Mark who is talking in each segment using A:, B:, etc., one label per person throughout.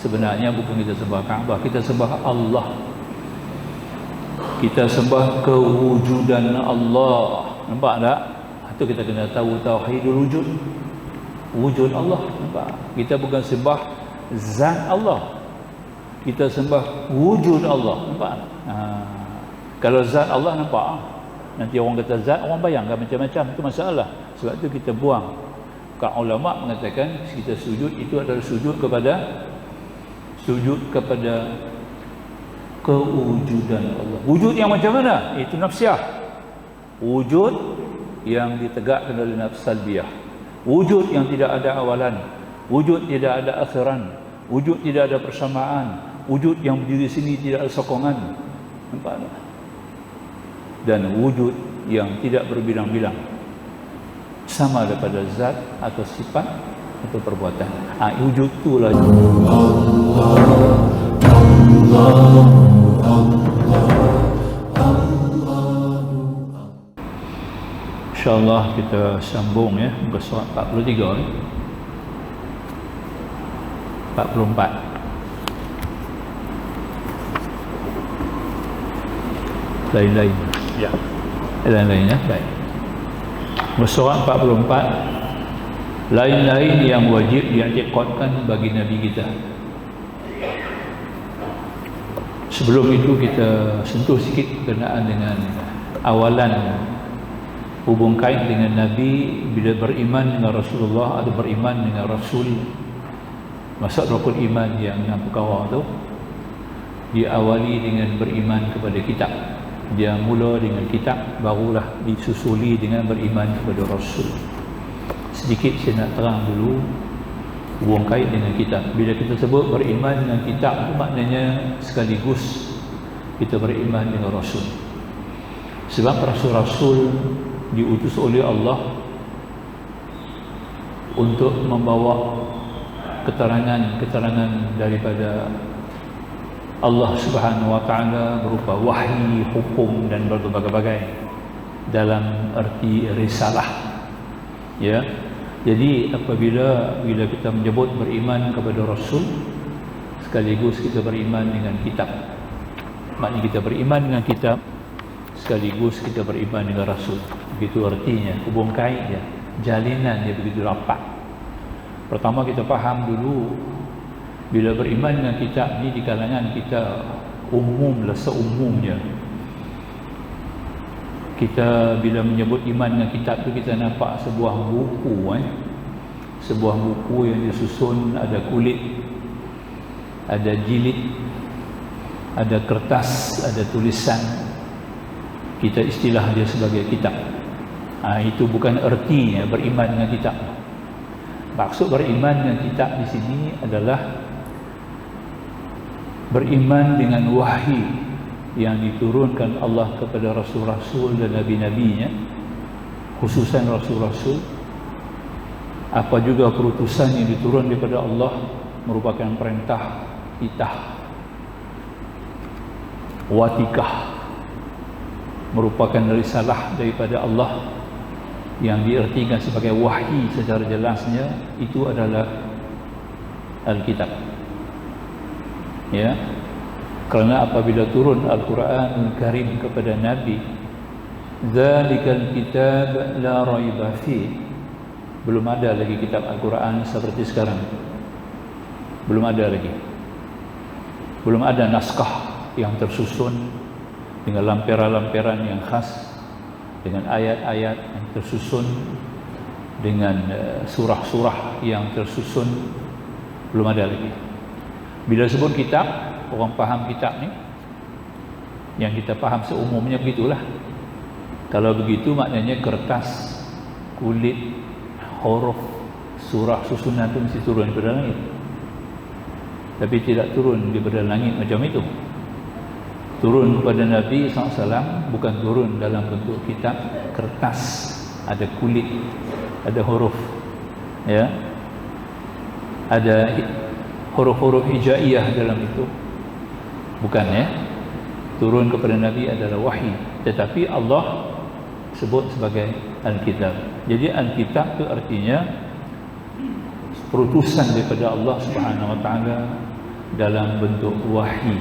A: Sebenarnya bukan kita sembah Kaabah, kita sembah Allah. Kita sembah kewujudan Allah. Nampak tak? Itu kita kena tahu tauhidul wujud. Wujud Allah. Nampak? Kita bukan sembah zat Allah, kita sembah wujud Allah. Nampak? Kalau zat Allah nampak, nanti orang kata zat, orang bayangkan macam-macam, itu masalah. Sebab itu kita buang. Kalau ulama mengatakan kita sujud itu adalah sujud kepada kewujudan Allah. Wujud yang macam mana? Itu nafsiyah. Wujud yang ditegakkan oleh nafs salbiyah. Wujud yang tidak ada awalan, wujud tidak ada akhiran, wujud tidak ada persamaan, wujud yang berdiri sini tidak ada sokongan. Nampak tak? Dan wujud yang tidak berbilang-bilang, sama daripada zat atau sifat atau perbuatan. Wujud itulah InsyaAllah kita sambung ya, muka surat 43 ni. 44. Lain-lain.
B: Ya.
A: Lain-lain ya, baik. Muka surat 44. Lain-lain yang wajib diiktikadkan bagi Nabi kita. Sebelum itu kita sentuh sikit berkenaan dengan awalan hubung kait dengan Nabi bila beriman dengan Rasulullah atau beriman dengan Rasul. Masuk rukun iman yang 6 perkara tu diawali dengan beriman kepada kitab. Dia mula dengan kitab, barulah disusuli dengan beriman kepada Rasul. Sedikit saya nak terang dulu hubung kait dengan kitab. Bila kita sebut beriman dengan kitab itu maknanya sekaligus kita beriman dengan Rasul. Sebab Rasul-Rasul diutus oleh Allah untuk membawa keterangan-keterangan daripada Allah Subhanahu wa taala berupa wahyi, hukum dan berbagai-bagai dalam arti risalah. Ya. Jadi apabila kita menyebut beriman kepada Rasul, sekaligus kita beriman dengan kitab. Maknanya kita beriman dengan kitab sekaligus kita beriman dengan Rasul. Begitu artinya, hubung kait dia, jalinan dia begitu rapat. Pertama kita faham dulu, bila beriman dengan kitab ni di kalangan kita umumlah, seumumnya. Kita bila menyebut iman dengan kitab tu, kita nampak sebuah buku sebuah buku yang disusun, ada kulit, ada jilid, ada kertas, ada tulisan. Kita istilah dia sebagai kitab. Itu bukan artinya beriman dengan kitab. Maksud beriman dengan kitab di sini adalah beriman dengan wahyi yang diturunkan Allah kepada rasul-rasul dan nabi-nabinya, khususan rasul-rasul. Apa juga perutusan yang diturun daripada Allah merupakan perintah, titah, watikah, merupakan risalah daripada Allah yang diartikan sebagai wahyi secara jelasnya. Itu adalah Alkitab. Ya, kerana apabila turun Al-Quranul Karim kepada Nabi, "Dzalikal kitab la raiba fi", belum ada lagi kitab Al-Quran seperti sekarang. Belum ada lagi. Belum ada naskah yang tersusun dengan lampiran-lampiran yang khas, dengan ayat-ayat yang tersusun, dengan surah-surah yang tersusun. Belum ada lagi. Bila sebut kitab, orang faham kitab ni yang kita faham seumumnya begitulah. Kalau begitu maknanya kertas, kulit, huruf, surah susunan itu mesti turun daripada langit. Tapi tidak turun daripada langit macam itu. Turun kepada Nabi SAW bukan turun dalam bentuk kitab, kertas, ada kulit, ada huruf, ya, ada huruf-huruf hijaiyah dalam itu. Bukan, ya. Turun kepada Nabi adalah wahyi, tetapi Allah sebut sebagai Alkitab. Jadi Alkitab itu artinya perutusan daripada Allah Subhanahu wa taala dalam bentuk wahyi.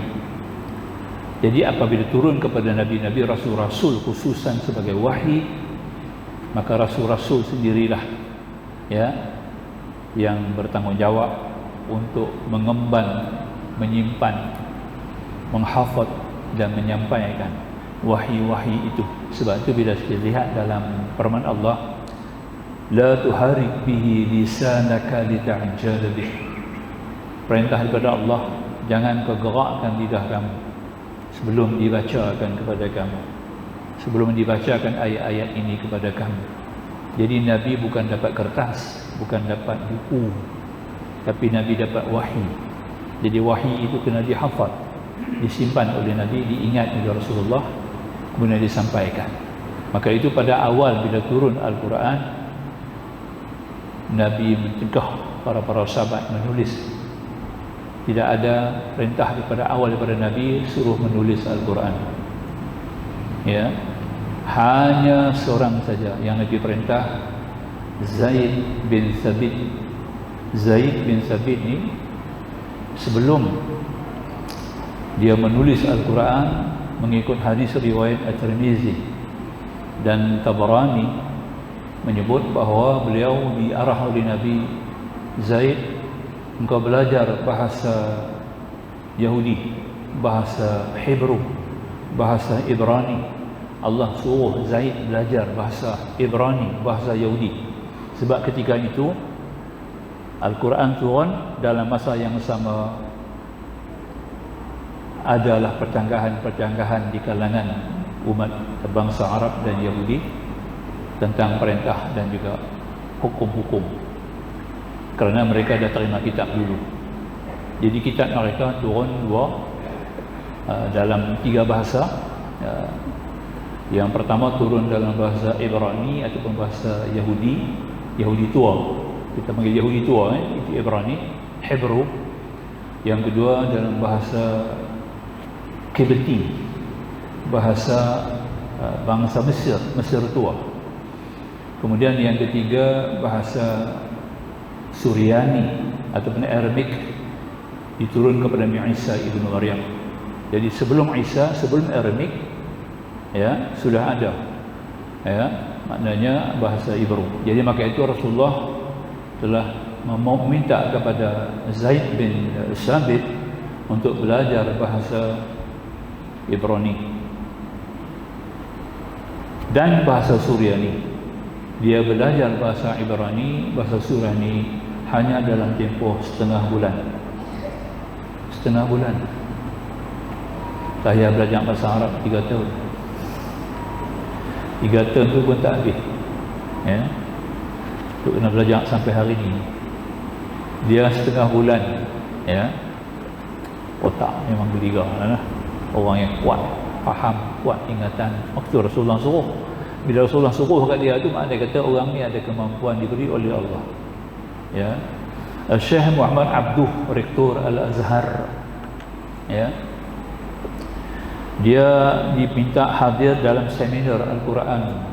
A: Jadi apabila turun kepada nabi-nabi, rasul-rasul khususan sebagai wahyi, maka rasul-rasul sendirilah ya yang bertanggungjawab untuk mengemban, menyimpan, menghafaz dan menyampaikan wahyi-wahyi itu. Sebab itu bila kita lihat dalam firman Allah, la tuharik bihi lisanaka lita'jala bih, perintah daripada Allah, jangan kau gerakkan lidah kamu sebelum dibacakan kepada kamu, sebelum dibacakan ayat-ayat ini kepada kamu. Jadi Nabi bukan dapat kertas, bukan dapat buku, tapi Nabi dapat wahyi. Jadi wahyi itu kena dihafaz, disimpan oleh Nabi, diingat oleh Rasulullah, kemudian disampaikan. Maka itu pada awal bila turun Al-Quran, Nabi mencegah para sahabat menulis. Tidak ada perintah daripada awal daripada Nabi suruh menulis Al-Quran. Ya, hanya seorang saja yang Nabi perintah, Zaid bin Thabit. Zaid bin Thabit ni sebelum dia menulis Al-Quran, mengikut hadis riwayat At-Tirmizi dan Tabarani, menyebut bahawa beliau diarah oleh Nabi, Zaid, engkau belajar bahasa Yahudi, bahasa Hebrew, bahasa Ibrani. Allah suruh Zaid belajar bahasa Ibrani, bahasa Yahudi. Sebab ketika itu Al-Quran turun dalam masa yang sama, adalah percanggahan-percanggahan di kalangan umat bangsa Arab dan Yahudi tentang perintah dan juga hukum-hukum, kerana mereka dah terima kitab dulu. Jadi kitab mereka turun dalam 3 bahasa. Yang pertama turun dalam bahasa Ibrani ataupun bahasa Yahudi, Yahudi tua, kita panggil Yahudi tua, itu Ibrani, Hebrew. Yang kedua dalam bahasa Kibti, bahasa bangsa Mesir, Mesir tua. Kemudian yang ketiga bahasa Suryani ataupun Aramik, diturun kepada Isa ibnu Maryam. Jadi sebelum Isa, sebelum Aramik, ya, sudah ada, ya, maknanya bahasa Hebrew. Jadi maka itu Rasulullah telah meminta kepada Zaid bin Thabit untuk belajar bahasa Ibrani dan bahasa Suryani. Dia belajar bahasa Ibrani, bahasa Suryani hanya dalam tempoh setengah bulan. Setengah bulan. Saya belajar bahasa Arab 3 tahun. 3 tahun tu pun tak habis, ya, untuk kena belajar sampai hari ini. Dia setengah bulan, ya, otak memang berliga lah. Orang yang kuat, faham, kuat ingatan. Waktu Rasulullah suruh, bila Rasulullah suruh kat dia tu, maknanya kata orang ni ada kemampuan diberi oleh Allah. Ya, Syekh Muhammad Abduh, Rektor Al-Azhar, ya, dia diminta hadir dalam seminar Al-Quran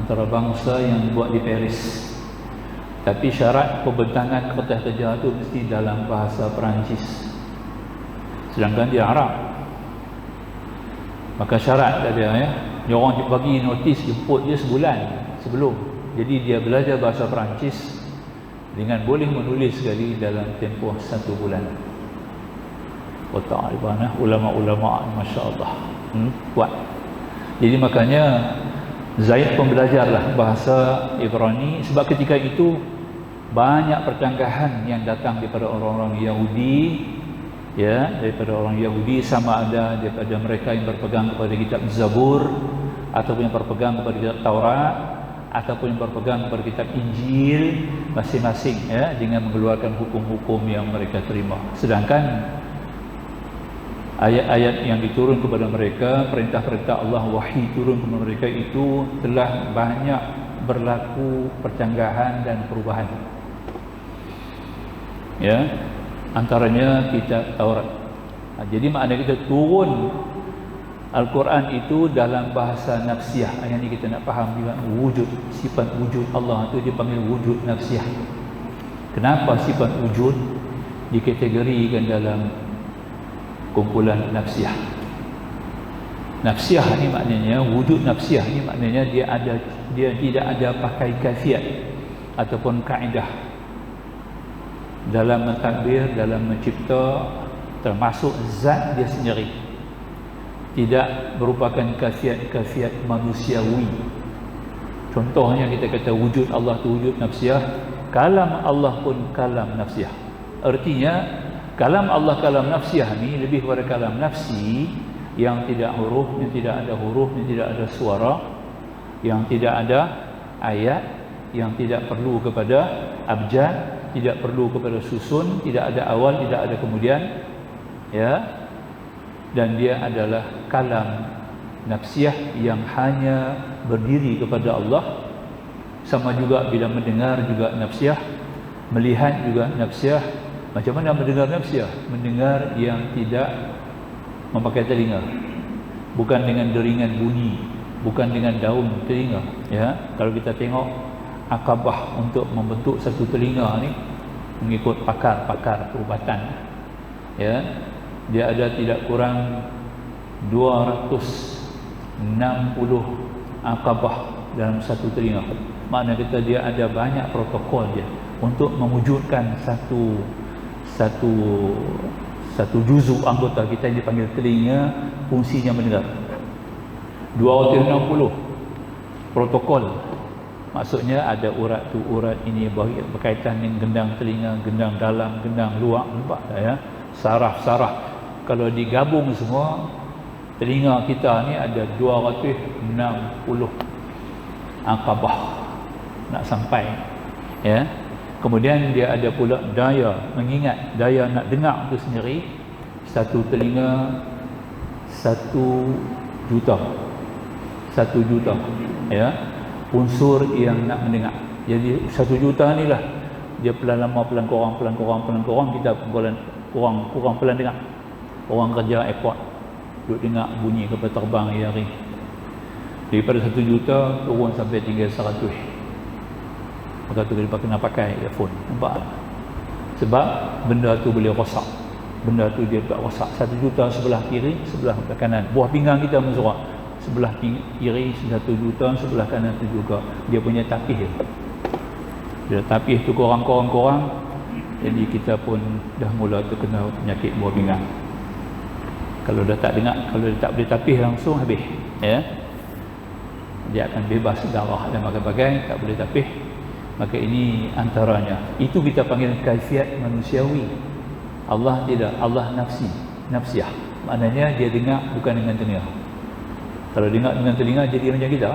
A: antarabangsa yang buat di Paris. Tapi syarat pembentangan kertas kerja itu mesti dalam bahasa Perancis, sedangkan dia Arab. Maka syarat dia, ya, dia orang bagi notis jemput dia sebulan sebelum. Jadi dia belajar bahasa Perancis dengan boleh menulis sekali dalam tempoh 1 bulan. Otak ibana ulama-ulama, masya-Allah, kuat. Jadi makanya Zaid pun belajarlah bahasa Ibrani, sebab ketika itu banyak percanggahan yang datang daripada orang-orang Yahudi, ya, daripada orang Yahudi, sama ada daripada mereka yang berpegang kepada kitab Zabur, ataupun yang berpegang kepada kitab Taurat, ataupun yang berpegang kepada kitab Injil, masing-masing, ya, dengan mengeluarkan hukum-hukum yang mereka terima. Sedangkan ayat-ayat yang diturun kepada mereka, perintah-perintah Allah, wahyi turun kepada mereka, itu telah banyak berlaku percanggahan dan perubahan, ya, antaranya kitab Taurat. Jadi makna kita turun Al-Quran itu dalam bahasa nafsiyah. Yang ini kita nak faham juga, wujud, sifat wujud Allah itu dipanggil wujud nafsiyah. Kenapa sifat wujud dikategorikan dalam kumpulan nafsiyah. Nafsiyah ni maknanya, wujud nafsiyah ni maknanya dia tidak ada pakai kaifiat ataupun kaedah dalam mentadbir, dalam mencipta, termasuk zat dia sendiri. Tidak merupakan kaifiat manusiawi. Contohnya kita kata wujud Allah tu wujud nafsiyah, kalam Allah pun kalam nafsiyah. Artinya kalam Allah kalam nafsiyah ni lebih kepada kalam nafsi yang tidak huruf, yang tidak ada huruf, yang tidak ada suara, yang tidak ada ayat, yang tidak perlu kepada abjad, tidak perlu kepada susun, tidak ada awal, tidak ada kemudian, ya. Dan dia adalah kalam nafsiyah yang hanya berdiri kepada Allah. Sama juga bila mendengar juga nafsiyah, melihat juga nafsiyah. Macam mana mendengar nafsiyah? Mendengar yang tidak memakai telinga, bukan dengan deringan bunyi, bukan dengan daun telinga, ya. Kalau kita tengok akabah untuk membentuk satu telinga ni mengikut pakar-pakar perubatan, ya, dia ada tidak kurang 260 akabah dalam satu telinga. Makna kata dia ada banyak protokol dia untuk mewujudkan satu juzuk anggota kita yang dipanggil telinga, fungsinya mendengar. 260 protokol. Maksudnya ada urat tu, urat ini berkaitan dengan gendang telinga, gendang dalam, gendang luar, nampak tak ya? Saraf-saraf. Kalau digabung semua, telinga kita ni ada 260 akabah nak sampai, ya. Kemudian dia ada pula daya mengingat, daya nak dengar tu sendiri. Satu telinga 1 juta, ya, unsur yang nak mendengar. Jadi 1 juta ni lah dia pelan lama, pelan kurang, kita kurang pelan dengar. Orang kerja airport duduk dengar bunyi kapal terbang hari. Daripada 1 juta turun sampai tinggal 100. Maka tu dia kena pakai earphone, nampak? Sebab benda tu boleh rosak. Benda tu dia tak rosak. 1 juta sebelah kiri, sebelah kanan. Buah pinggang kita mensurak. Sebelah kiri 1 juta, sebelah kanan tu juga. Dia punya tapis dia. Bila tapis tu korang, jadi kita pun dah mula terkena penyakit buah pinggang. Kalau dah tak dengar, kalau dia tak boleh tapis langsung, habis, ya. Dia akan bebas darah dan bagai-bagai, tak boleh tapis. Maka ini antaranya. Itu kita panggil kaifiat manusiawi. Allah tidak, Allah nafsiyah. Maknanya dia dengar bukan dengan telinga. Kalau dengar dengan telinga jadi macam kita.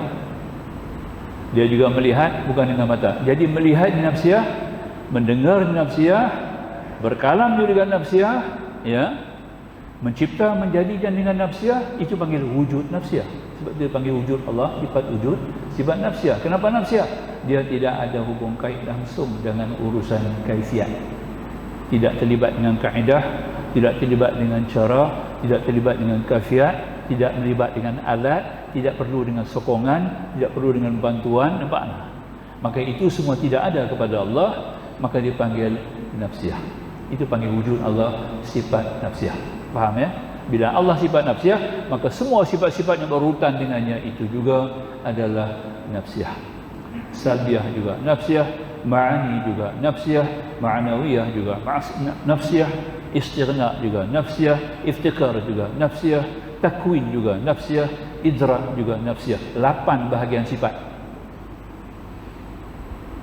A: Dia juga melihat bukan dengan mata. Jadi melihat nafsiyah, mendengar nafsiyah, berkalam juga nafsiyah, ya. Mencipta, menjadikan dengan nafsiyah, itu panggil wujud nafsiyah. Sebab dia panggil wujud Allah, sifat wujud, sifat nafsiyah. Kenapa nafsiyah? Dia tidak ada hubung kait langsung dengan urusan kaifiat. Tidak terlibat dengan kaedah, tidak terlibat dengan cara, tidak terlibat dengan kaifiat, tidak terlibat dengan alat, tidak perlu dengan sokongan, tidak perlu dengan bantuan, nampak? Maka itu semua tidak ada kepada Allah, maka dipanggil nafsiyah. Itu panggil wujud Allah, sifat nafsiyah. Faham ya? Bila Allah sifat nafsiyah, maka semua sifat-sifat yang berurutan dengannya itu juga adalah nafsiyah. Salbiyah juga nafsiyah, ma'ani juga nafsiyah, ma'nawiyah juga nafsiyah, istighna juga nafsiyah, iftikar juga nafsiyah, takwin juga nafsiyah, idrak juga nafsiyah. 8 bahagian sifat.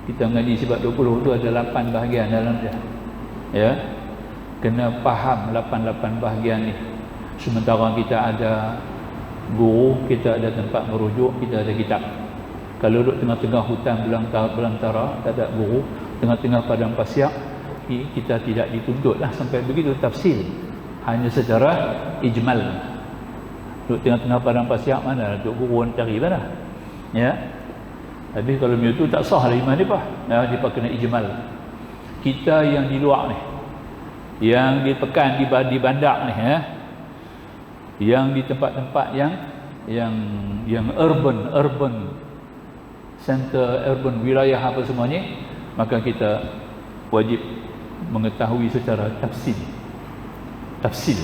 A: Kita mengaji sifat 20 tu ada 8 bahagian dalam dia. Ya. Kena faham 8 bahagian ni. Sementara kita ada guru, kita ada tempat merujuk, kita ada kitab. Kalau duduk tengah-tengah hutan belantara, tak ada guru, tengah-tengah padang pasir, kita tidak dituntutlah sampai begitu tafsir. Hanya secara ijmal. Duduk tengah-tengah padang pasir, mana duduk guru cari mana? Ya. Tapi kalau macam tu tak sah lah iman dia apa? Ya, dia kena ijmal. Kita yang di luar ni, yang di pekan, di bandar ni, ya, yang di tempat-tempat yang urban center, urban wilayah apa semuanya, maka kita wajib mengetahui secara tafsil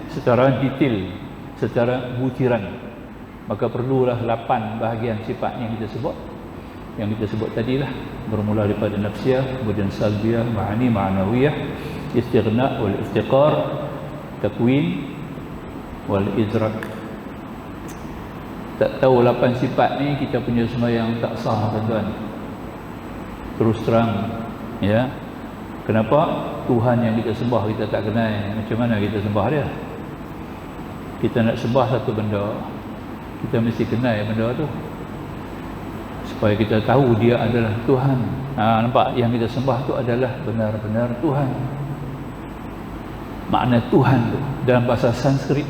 A: secara detail, secara butiran. Maka perlulah 8 bahagian sifat yang kita sebut. Yang kita sebut tadilah, bermula daripada nafsiyah, kemudian salbiyah, ma'ani, ma'nawiyah, istighna wal iftiqar, takwin wal idrak. Tak tahu 8 sifat ni kita punya sembahyang tak sah, tuan-tuan. Terus terang, ya. Kenapa? Tuhan yang kita sembah kita tak kenal. Macam mana kita sembah dia? Kita nak sembah satu benda, kita mesti kenal benda tu, supaya kita tahu dia adalah Tuhan. Nampak? Yang kita sembah tu adalah benar-benar Tuhan. Makna Tuhan tu dalam bahasa Sanskrit,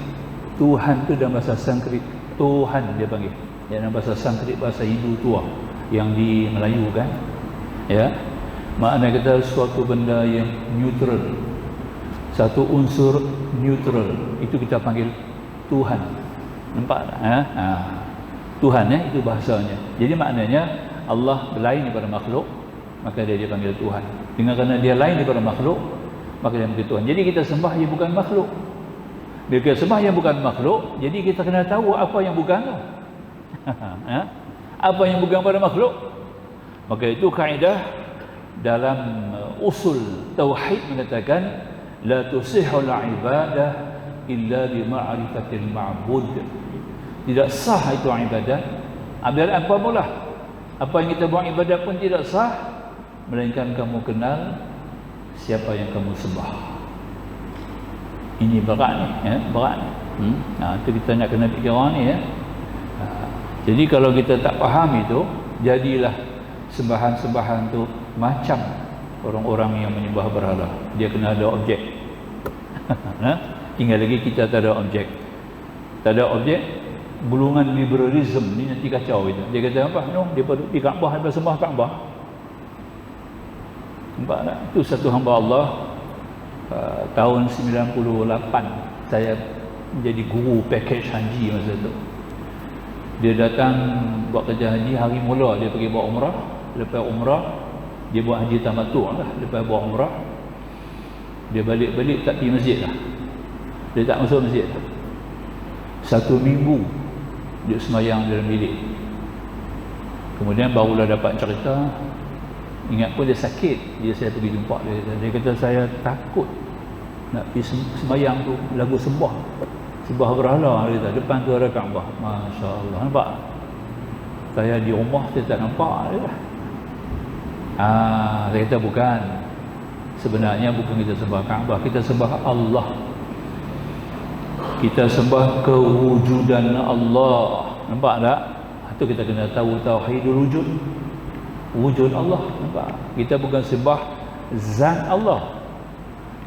A: Tuhan tu dalam bahasa Sanskrit Tuhan dia panggil. Dalam bahasa Sanskrit, bahasa Hindu tua yang di Melayu kan, ya. Makna kata suatu benda yang neutral, satu unsur neutral, itu kita panggil Tuhan. Nampak tak? Tuhan itu bahasanya. Jadi maknanya Allah lain daripada makhluk, maka dia dipanggil Tuhan. Dengan kerana dia lain daripada makhluk, maka dia dipanggil Tuhan. Jadi kita sembah yang bukan makhluk. Bila kita sembah yang bukan makhluk, jadi kita kena tahu apa yang bukan tu. Apa yang bukan pada makhluk. Maka itu kaedah dalam usul tauhid mengatakan la tusihul ibadah illa bi ma'rifatil ma'bud. Tidak sah itu ibadat apabila apa pula, apa yang kita buat ibadat pun tidak sah melainkan kamu kenal siapa yang kamu sembah. Ini berat ni, berat ni. Itu kita nak kena fikirkan ni, ya. Jadi kalau kita tak faham itu, jadilah sembahan-sembahan tu macam orang-orang yang menyembah berhala. Dia kena ada objek. Tinggal lagi kita tak ada objek. Tak ada objek. Gulungan liberalism ni nanti kacau kita. Dia kata apa? Dia duduk di Kaabah, dia sembah Kaabah. Nampak tak? Itu satu hamba Allah. Tahun 98 saya menjadi guru package haji masa tu. Dia datang buat kerja haji, hari mula dia pergi buat umrah. Lepas umrah dia buat haji tamattu lah. Lepas buat umrah dia balik-balik tak pergi masjid lah. Dia tak masuk masjid. 1 minggu dia semayang dalam bilik. Kemudian barulah dapat cerita, ingat pun dia sakit. Saya pergi jumpa dia kata saya takut nak pergi semayang tu lagu sembah berhala. Dia kata depan tu ada Kaabah. Masya Allah, nampak? Saya di rumah saya tak nampak dia. Saya kata bukan, sebenarnya bukan kita sembah Kaabah, kita sembah Allah. Kita sembah kewujudan Allah. Nampak tak? Itu kita kena tahu tauhidul wujud. Wujud Allah. Nampak? Kita bukan sembah zat Allah,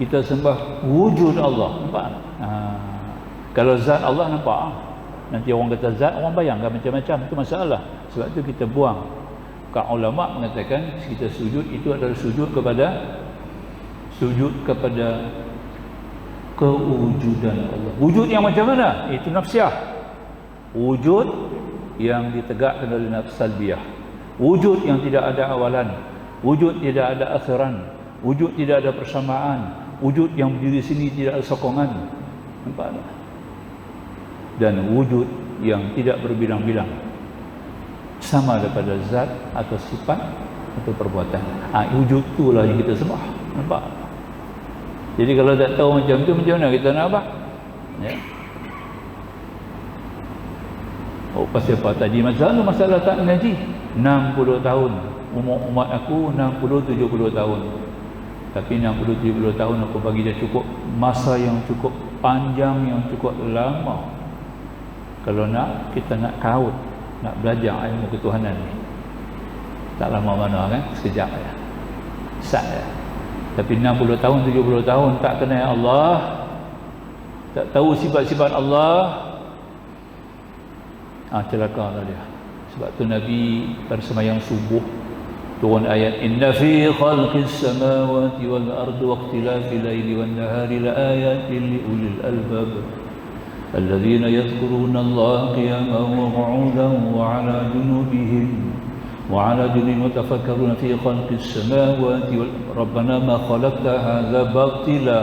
A: kita sembah wujud Allah. Nampak? Kalau zat Allah nampak, nanti orang kata zat, orang bayangkan macam-macam. Itu masalah. Sebab itu kita buang. Kau ulama mengatakan kita sujud itu adalah sujud kepada kewujudan Allah. Wujud yang macam mana? Itu nafsiyah. Wujud yang ditegakkan oleh nafs salbiyah. Wujud yang tidak ada awalan, wujud tidak ada akhiran, wujud tidak ada persamaan, wujud yang berdiri sini tidak ada sokongan. Nampak tak? Dan wujud yang tidak berbilang-bilang, sama daripada zat atau sifat atau perbuatan. Wujud itulah yang kita sembah. Nampak? Jadi kalau tak tahu macam tu, macam mana kita nak apa? Ya. Pasal apa tadi? Masalah tak ngaji. 60 tahun. Umur umat aku 60-70 tahun. Tapi 60-70 tahun aku bagi dia cukup masa yang cukup panjang, yang cukup lama. Kalau kita nak kaut, nak belajar ilmu ketuhanan ni, tak lama mana kan? Sekejap ya. Sat ya. Tapi 60 tahun, 70 tahun tak kenal Allah, tak tahu sifat-sifat Allah, celaka lah dia. Sebab tu Nabi pada sembahyang subuh turun ayat inna fi khalqis samawati wal ardi wa ikhtilafil laili wan nahari la ayatin li ulil albab الذين يذكرون الله قياما وقعودا وعلى جنوبهم وتفكرون في خلق السماوات ربنا ما خلقت هذا باطلا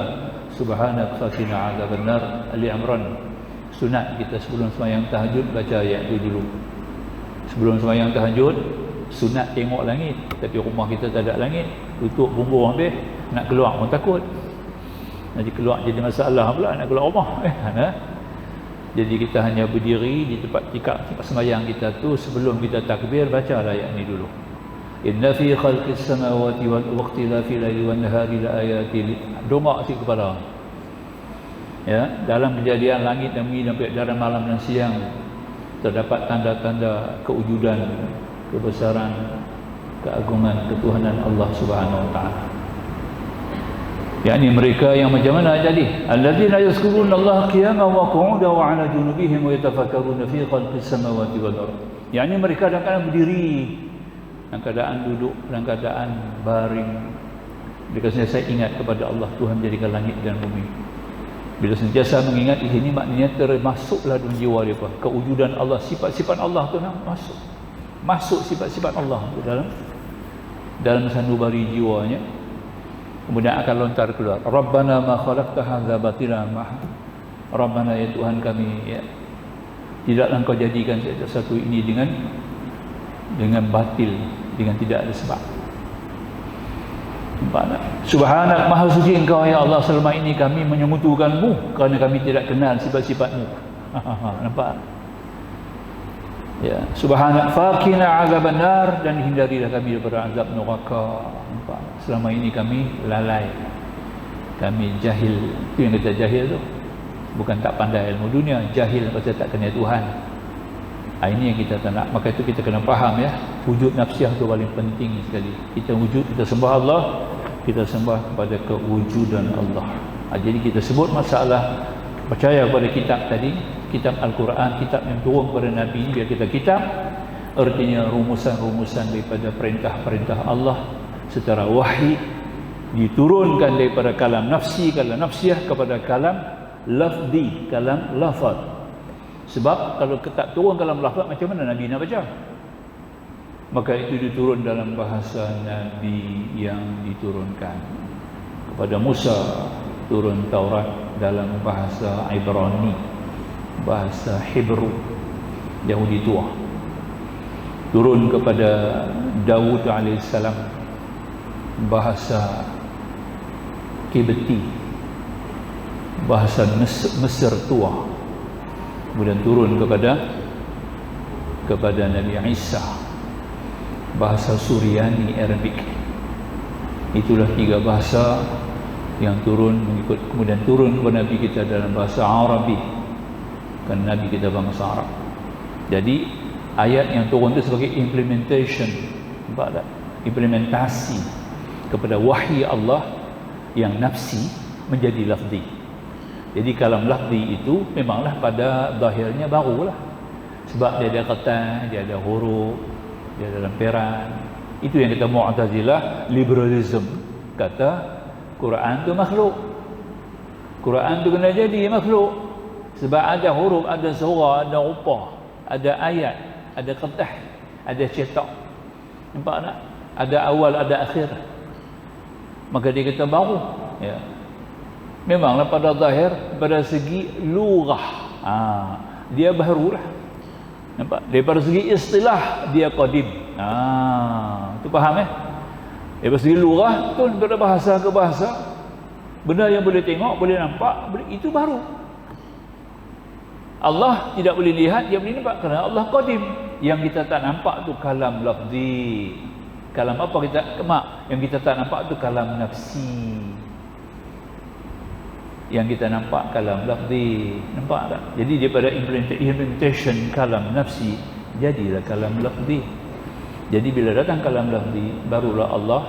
A: subhanaka faqina adzabannar. Ali Imran. Sunat kita sebelum sembahyang tahajud baca ayat itu dulu. Sebelum sembahyang tahajud sunat tengok langit, tapi rumah kita tak ada langit, tutup bumbung habis, nak keluar pun takut. Nanti keluar jadi masalah pula nak keluar rumah. Jadi kita hanya berdiri di tempat sembahyang kita tu, sebelum kita takbir baca ayat ni dulu. Inna fi khalqis samawati wal ikhtilafil laili wan nahari la ayatin. Dongak si kepala. Ya, dalam kejadian langit dan bumi dan peredaran malam dan siang terdapat tanda-tanda kewujudan, kebesaran, keagungan, ketuhanan Allah Subhanahu wa taala. yakni mereka yang macam mana jadi? Alladzina yazkuruna Allah qiyaman wa qu'udan wa 'ala junubihim wa yatafakkaruna fi khalqis samawati wal ardh. Yakni mereka dalam keadaan berdiri, dalam keadaan duduk, dalam keadaan baring. Mereka sentiasa ingat kepada Allah, Tuhan menjadikan langit dan bumi. Bila sentiasa mengingat di sini, maknanya termasuklah dalam jiwa mereka kewujudan Allah, sifat-sifat Allah tu masuk sifat-sifat Allah dalam sanubari jiwanya. Kemudian akan lontar keluar, Rabbana ma khalaqta hadza batila Rabbana, ya Tuhan kami, ya, tidaklah Engkau jadikan satu ini dengan batil, dengan tidak ada sebab. Subhanak, maha suci Engkau ya Allah, selama ini kami menyekutukan-Mu kerana kami tidak kenal sifat-sifat-Mu. Nampak? Ya, subhanak faqina azabannar, dan hindarilah kami daripada azab neraka. Nampak? Selama ini kami lalai, kami jahil. Itu yang kita jahil tu, bukan tak pandai ilmu dunia, jahil pasal tak kenal Tuhan. Ini yang kita tak nak. Maka itu kita kena faham, ya, wujud nafsiah tu paling penting sekali. Kita wujud, kita sembah Allah, kita sembah kepada kewujudan Allah. Jadi kita sebut masalah percaya kepada kitab tadi, kitab Al-Quran, kitab yang turun kepada Nabi, biar kita kitab, artinya rumusan-rumusan daripada perintah-perintah Allah secara wahyi, diturunkan daripada kalam nafsi, kalam nafsiah kepada kalam lafzi, kalam lafaz. Sebab kalau tak turun dalam lafaz, macam mana Nabi nak baca? Maka itu diturun dalam bahasa Nabi yang diturunkan. Kepada Musa turun Taurat dalam bahasa Ibrani, bahasa Hebrew, Yahudi tua. Turun kepada Daud alaihissalam bahasa Kibti, bahasa Mesir tua. Kemudian turun kepada Nabi Isa, bahasa Suryani, Arabik. Itulah 3 bahasa yang turun mengikut. Kemudian turun kepada Nabi kita dalam bahasa Arabi, kan Nabi kita bangsa Arab. Jadi ayat yang turun itu sebagai implementation, implementasi kepada wahyi Allah yang nafsi menjadi lafzi. Jadi kalam lafzi itu memanglah pada zahirnya barulah, sebab dia ada kertas, dia ada huruf, dia ada lemperan. Itu yang kita Mu'tazilah, liberalism, kata Quran tu makhluk. Quran tu kena jadi makhluk, sebab ada huruf, ada surah, ada rupa, ada ayat, ada kertas, ada cetak. Nampak tak? Ada awal, ada akhir. Maka dia kata baru, ya. Memanglah pada zahir, pada segi lurah, dia barulah. Nampak? Daripada segi istilah dia qadim. Tu faham, daripada segi lurah tu, daripada bahasa ke bahasa, benda yang boleh tengok, boleh nampak, itu baru. Allah tidak boleh lihat, dia boleh nampak kerana Allah qadim. Yang kita tak nampak tu kalam lafzi. Kalam apa yang kita tak nampak tu kalam nafsi. Yang kita nampak kalam lafzi. Nampak tak? Jadi daripada implementation kalam nafsi, jadilah kalam lafzi. Jadi bila datang kalam lafzi, barulah Allah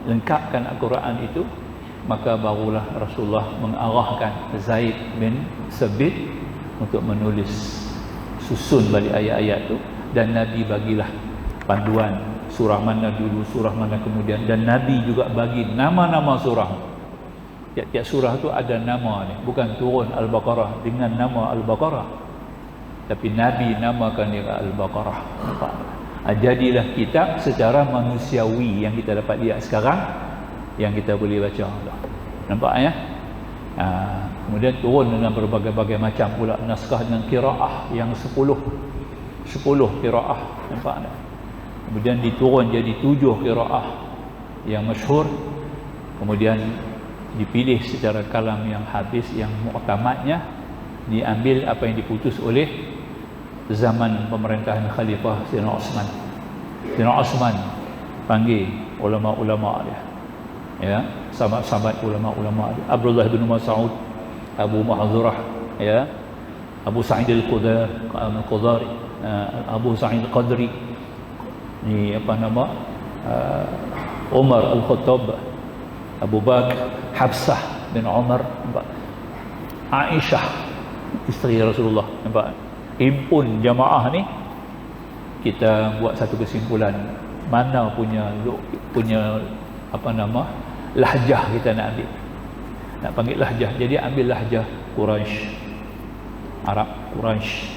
A: lengkapkan Al-Quran itu. Maka barulah Rasulullah mengarahkan Zaid bin Sabit untuk menulis, susun balik ayat-ayat itu. Dan Nabi bagilah panduan, surah mana dulu, surah mana kemudian. Dan Nabi juga bagi nama-nama surah. Tiap-tiap surah tu ada nama ni. Bukan turun Al-Baqarah dengan nama Al-Baqarah, tapi Nabi namakan dia Al-Baqarah. Jadilah kitab secara manusiawi yang kita dapat lihat sekarang, yang kita boleh baca. Nampak ya? Kemudian turun dengan berbagai-bagai macam pula naskah dengan qiraah yang 10 qiraah, nampak tak? Kemudian diturun jadi 7 qiraah yang masyhur, kemudian dipilih secara kalam yang habis, yang muktamadnya diambil apa yang diputus oleh zaman pemerintahan Khalifah Sayyidina Osman. Sayyidina Osman panggil ulama-ulama dia, ya, sahabat-sahabat ulama-ulama dia, Abdullah bin Mas'ud, Abu Mahzurah, ya, Abu Sa'id al-Qudari, Abu Sa'id al-Qadri, ni apa nama, Umar al-Khattab, Abu Bakar, Hafsah bin Umar, Aisyah isteri Rasulullah, nampak? Himpun jamaah ni, kita buat satu kesimpulan, mana punya apa nama, lahjah kita nak ambil, nak panggil lahjah. Jadi ambil lahjah Quraisy, Arab Quraisy,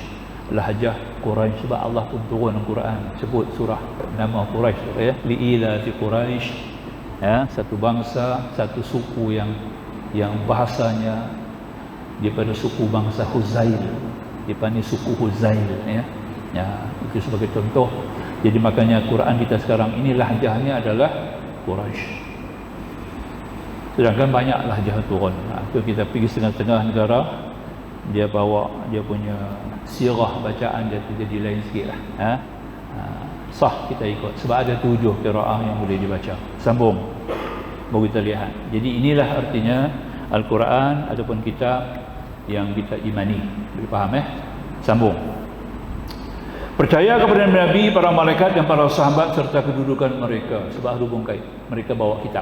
A: lahjah Quraisy, sebab Allah pun turun Al-Quran sebut surah nama Quraisy, ya, liila fi Quraisy, ya, satu bangsa, satu suku yang bahasanya daripada suku bangsa Huzail, dipanggil suku Huzail, ya. Ya, itu sebagai contoh. Jadi makanya Quran kita sekarang ini lahjahnya adalah Quraisy. Sedangkan banyak lahjah turun. Itu kita pergi setengah-tengah negara, dia bawa dia punya sirah bacaan dia jadi lain sikit lah. Sah kita ikut sebab ada 7 qiraah yang boleh dibaca. Sambung, baru kita lihat. Jadi inilah artinya Al-Quran ataupun kitab yang kita imani. Boleh faham Sambung. Percaya kepada Nabi, para malaikat dan para sahabat serta kedudukan mereka, sebab hubung kait mereka bawa kitab.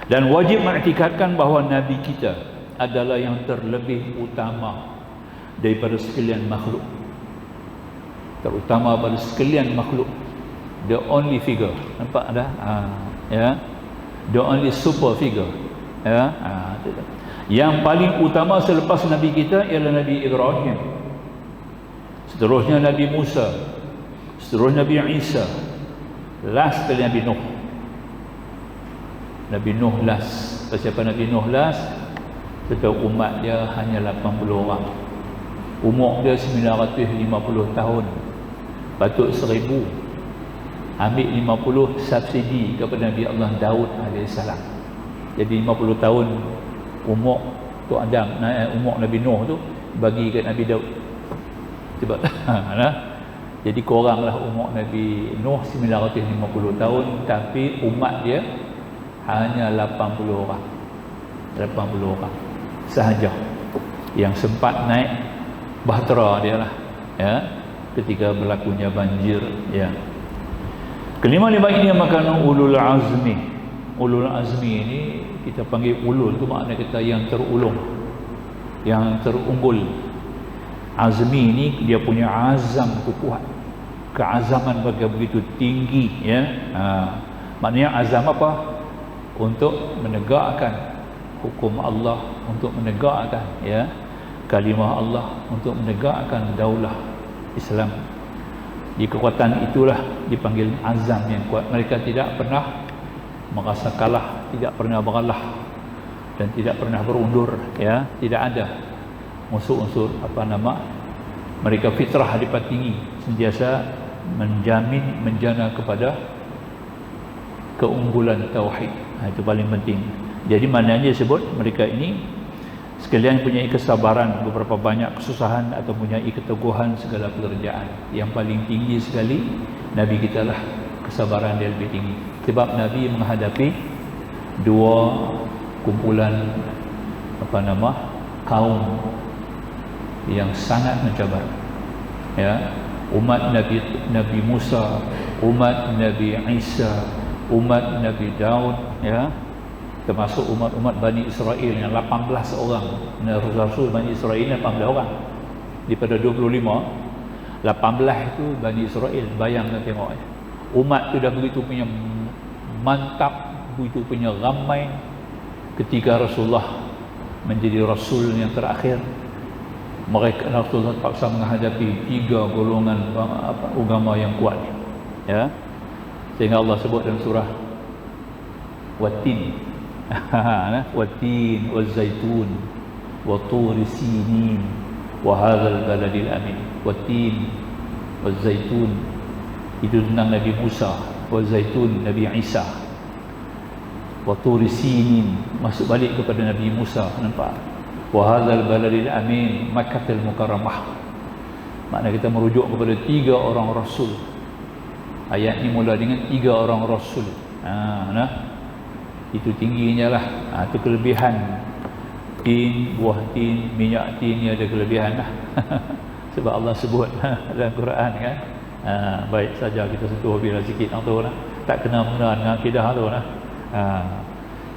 A: Dan wajib mengiktikadkan bahawa Nabi kita adalah yang terlebih utama daripada sekalian makhluk, terutama pada sekalian makhluk, the only figure, nampak dah? Ya, the only super figure, ya. Yang paling utama selepas Nabi kita ialah Nabi Ibrahim, seterusnya Nabi Musa, seterusnya Nabi Isa, last sekali Nabi Nuh. Nabi Nuh last. Siapa Nabi Nuh last? Sebab umat dia hanya 80 orang. Umur dia 950 tahun. Patut 1000. Ambil 50 subsidi kepada Nabi Allah Daud AS. Jadi 50 tahun umur tu Adam, umur Nabi Nuh tu bagi ke Nabi Daud. Cuba. Jadi kuranglah umur Nabi Nuh 950 tahun, tapi umat dia hanya 80 orang. 80 orang sahaja yang sempat naik bahtera dia lah, ya, ketika berlakunya banjir, ya. Kelima-lima ini yang makan ulul azmi. Ulul azmi ini kita panggil ulul tu makna kita yang terulung, yang terunggul. Azmi ini dia punya azam tu kuat, keazaman begitu tinggi, ya. Maknanya azam apa? Untuk menegakkan hukum Allah, untuk menegakkan, ya, kalimah Allah, untuk menegakkan daulah Islam. Di kekuatan itulah dipanggil azam yang kuat. Mereka tidak pernah merasa kalah, tidak pernah mengalah, dan tidak pernah berundur, ya. Tidak ada unsur-unsur apa nama, mereka fitrah hadipat tinggi, sentiasa menjamin, menjana kepada keunggulan tauhid. Itu paling penting. Jadi maknanya sebut mereka ini sekalian punya kesabaran, beberapa banyak kesusahan atau punya keteguhan segala pekerjaan. Yang paling tinggi sekali Nabi kita lah, kesabaran dia lebih tinggi. Sebab Nabi menghadapi dua kumpulan apa nama, kaum yang sangat mencabar, ya. Umat Nabi Musa, umat Nabi Isa, umat Nabi Daud, ya, termasuk umat-umat Bani Israel yang 18 orang. Rasul Bani Israel 18 orang daripada 25, 18 itu Bani Israel. Bayangkan tengok, umat tu dah begitu punya mantap, begitu punya ramai. Ketika Rasulullah menjadi Rasul yang terakhir, mereka Rasulullah terpaksa menghadapi 3 golongan agama yang kuat, ya. Sehingga Allah sebut dalam surah Wat-Tin, Wat-tin waz-zaitun wa turi sinin wa hadzal baladil amin. Wat-tin waz-zaitun itu tentang Nabi Musa, waz-zaitun Nabi Isa, wa turi sinin masuk balik kepada Nabi Musa. Nampak? Wa hadzal baladil amin, Makkahul Mukarramah. Makna kita merujuk kepada 3 orang rasul. Ayat ni mula dengan 3 orang rasul. Itu tingginya lah. Itu kelebihan tin, buah tin, minyak tin ni ada kelebihan lah. Sebab Allah sebut dalam Quran kan. Baik saja kita sentuh bila sikit tu lah. Tak kena mengena dengan akidah tu lah.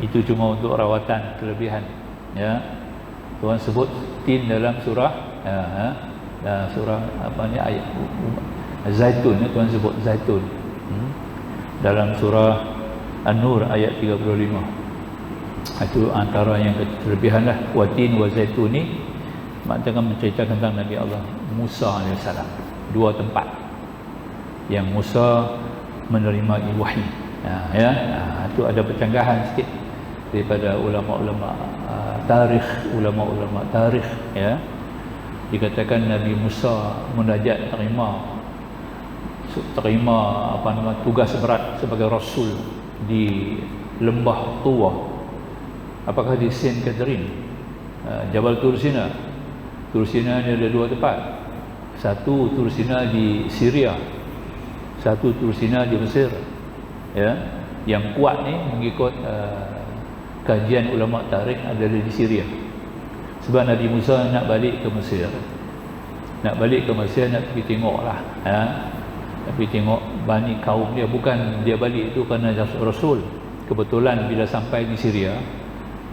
A: Itu cuma untuk rawatan kelebihan. Ya, Tuhan sebut tin dalam surah surah apa ni, ayat Zaitun, Tuhan sebut Zaitun dalam surah An-Nur ayat 35. Itu antara yang kelebihan lah. Watin wa zaitun ni maknanya menceritakan tentang Nabi Allah Musa AS. 2 tempat yang Musa menerima wahyu. Itu ada percanggahan sikit daripada ulama-ulama tarikh, ulama-ulama tarikh, ya. Dikatakan Nabi Musa munajat terima tugas berat sebagai rasul di lembah Tua. Apakah di Saint Catherine, Jabal Tur Sina. Tur Sina ni ada 2 tempat. Satu Tur Sina di Syria, satu Tur Sina di Mesir. Ya, yang kuat ni mengikut kajian ulama tarikh adalah di Syria. Sebab Nabi Musa nak balik ke Mesir. Nak pergi tengok lah, nak pergi tengok Bani kaum dia. Bukan dia balik itu kerana Rasul. Kebetulan bila sampai di Syria,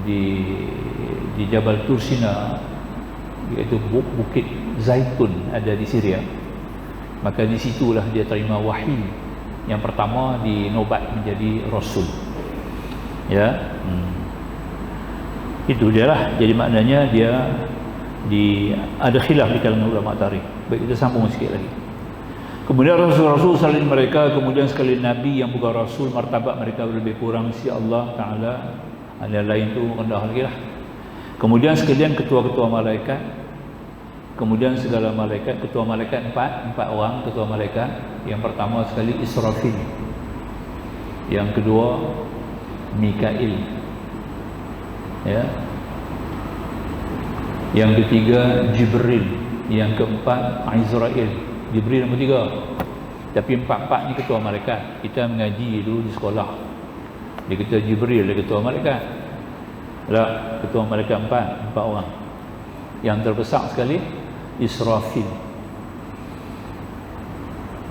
A: di Jabal Tur Sina, iaitu Bukit Zaitun ada di Syria, maka di situlah dia terima wahyu yang pertama dinobat menjadi Rasul. Ya, itu dia lah. Jadi maknanya dia ada khilaf di kalangan ulama tarikh. Baik, kita sambung sikit lagi. Kemudian Rasul-Rasul salin mereka, kemudian sekalian Nabi yang bukan Rasul, martabat mereka lebih kurang si Allah Ta'ala. Yang lain tu rendah lagi lah. Kemudian sekalian ketua-ketua malaikat, kemudian segala malaikat. Ketua malaikat empat orang ketua malaikat. Yang pertama sekali Israfil, yang kedua Mikail, ya, yang ketiga Jibril, yang keempat Azrail. Jibril nombor 3. Tapi empat-empat ni ketua malaikat. Kita mengaji dulu di sekolah, dia kata Jibril dia ketua malaikat. Lah, ketua malaikat empat orang. Yang terbesar sekali Israfil,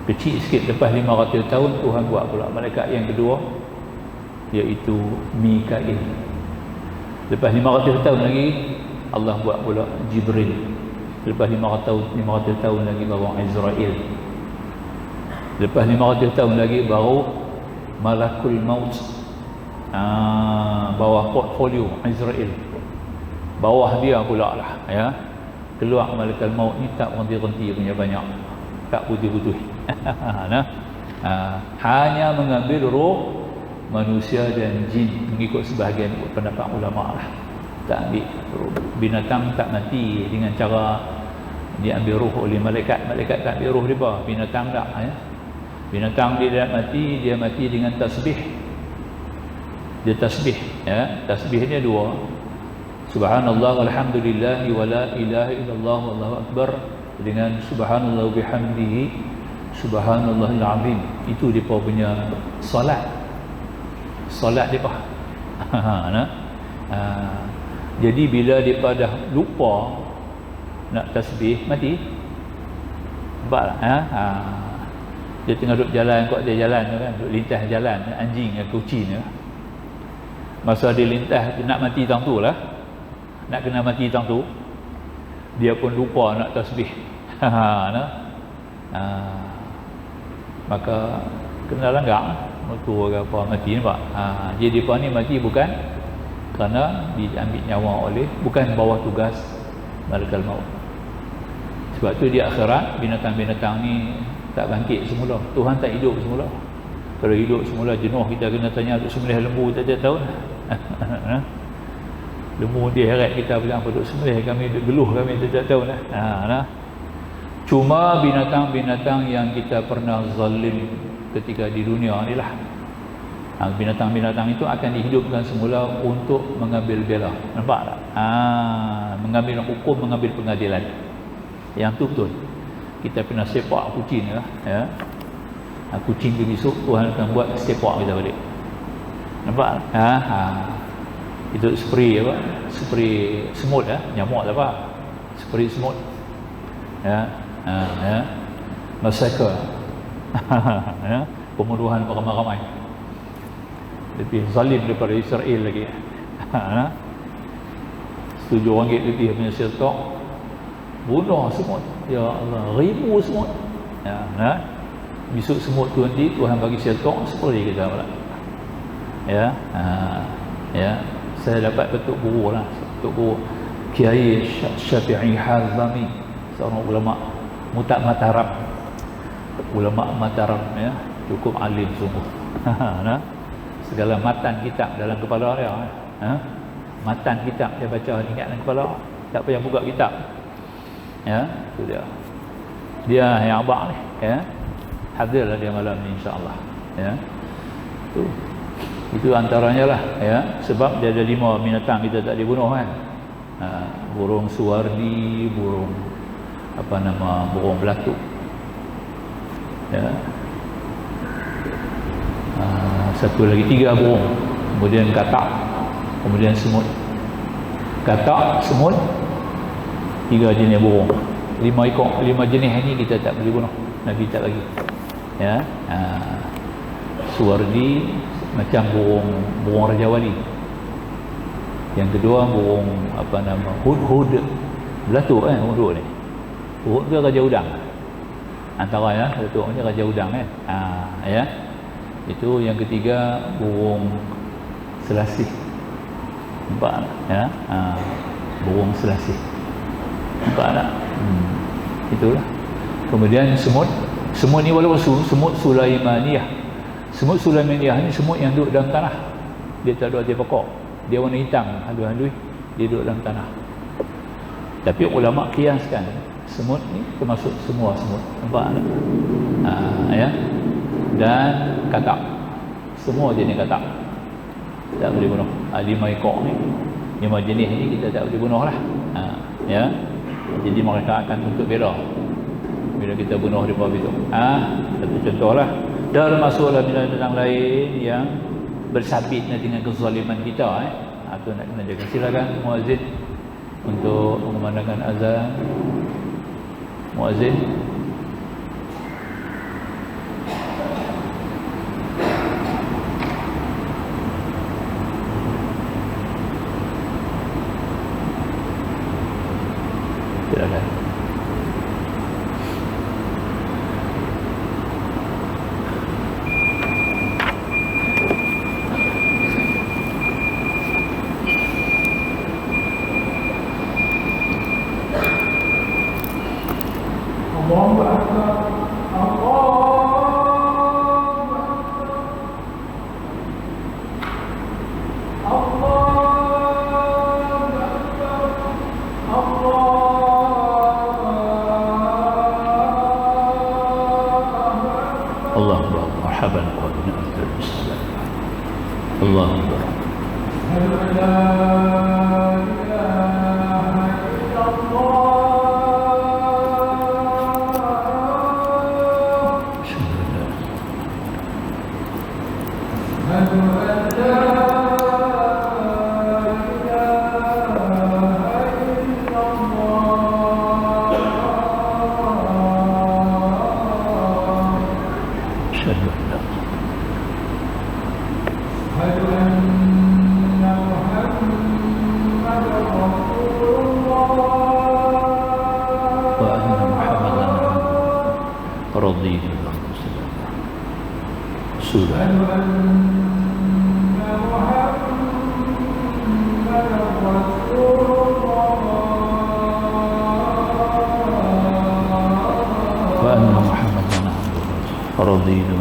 A: kecil sikit. Lepas 500 tahun Tuhan buat pula malaikat yang kedua, iaitu Mikail. Lepas 500 tahun lagi Allah buat pula Jibril. Lepas 500 tahun lagi baru Azrail. Lepas 500 tahun lagi baru Malakul Maut. Bawah portfolio Azrail, bawah dia pula lah, ya. Keluar Malakul Maut ni tak berhenti-henti punya, banyak, tak putih-putih. Hanya mengambil roh manusia dan jin, mengikut sebahagian pendapat ulama lah. Tak ambil binatang, tak mati dengan cara diambil roh oleh malaikat. Malaikat tak ambil roh dia, binatang tak, ya. Binatang dia tak mati, dia mati dengan tasbih. Dia tasbih, ya. Tasbih dia 2. Subhanallah walhamdulillah wa la ilaha illallah wallahu akbar, dengan subhanallah bihamdihi subhanallahil azim. Itu dia punya solat dia. Jadi bila depa dah lupa nak tasbih, mati. Nampaklah, dia tengah duduk jalan, kot dia jalan tu kan, duduk lintas jalan, anjing dengan kucing tu. Masa dia lintas, dia nak mati tang tu lah, nak kena mati tang tu, dia pun lupa nak tasbih. Maka kena langgar motor ke apa, mati, nampak. Jadi depa ni mati bukan kerana diambil nyawa oleh, bukan bawah tugas Malakul Maut. Sebab tu di akhirat binatang-binatang ni tak bangkit semula. Tuhan tak hidup semula. Kalau hidup semula jenuh, kita kena tanya untuk sembelih lembu tiap-tiap tahun. Lembu dia heret kita bilang apa duk sembelih kami, duk geluh kami, tak tahu lah. Nah. Cuma binatang-binatang yang kita pernah zalim ketika di dunia ni lah. Binatang-binatang itu akan dihidupkan semula untuk mengambil bela. Nampak tak? Mengambil hukum, mengambil pengadilan. Yang tu betul. Kita pernah sepak kucing lah, ya. Kucing tu besok Tuhan akan buat sepak kita balik. Nampak? Itu spray apa? Spray semut ya, nyamuk tak apa. Spray semut. Ya. Massacre. Ya, pembunuhan ramai-ramai. Lebih zalim daripada Israel lagi. RM7 lebih punya sirtok, bunuh semut. Ya Allah, ribu semut. Ya. Besok semut tu nanti Tuhan bagi sirtok spray kita pula. Ya. Ya. Saya dapat petuk guru lah, petuk guru Kiai Syafi'i Hazami, seorang ulama Mataram, ulama Mataram, ya, cukup alim sungguh. Segala matan kitab dalam kepala dia, matan kitab dia baca ingat dalam kepala, tak payah buka kitab. Ya, itu dia yang abang ni, ya, hadirlah dia malam ni insya-Allah. Ya, itu antaranya lah, ya, sebab dia ada 5 binatang kita tak dibunuh kan. Burung suwardi, burung burung belatuk, ya. Satu lagi 3 burung, kemudian katak, kemudian semut. Katak, semut, 3 jenis burung, 5 ekor, 5 jenis ini kita tak boleh bunuh, Nabi tak bagi, ya. Suwardi macam burung Raja Wali. Yang kedua burung hudhud, belatuk kan, hudhud ni. Hudhud ke Raja Udang antara, ya, belatuknya Raja Udang kan. Ya. Itu yang ketiga burung selasih. Nampak tak? Ya. Burung selasih. Nampak tak? Itulah. Kemudian semut ni walaupun semut Sulaimaniyah. Semut Sulaimaniyah ni semut yang duduk dalam tanah. Dia tak ada pokok. Dia warna hitam, halus-halus, dia duduk dalam tanah. Tapi ulama kiaskan semut ni termasuk semua semut. Nampak tak? Ya. Dan katak. Semua jenis katak tak boleh bunuh. 5 ekor ni, 5 jenis ni kita tak boleh bunuh lah. Ya. Jadi mereka akan tuntut bela bila kita bunuh di bawah itu. Satu contoh lah. Dan masuklah binatang lain yang bersabit dengan kezaliman kita. Itu nak kena jaga. Silakan muazzin untuk mengumandangkan azan. Muazzin. Silakan.
B: رضينا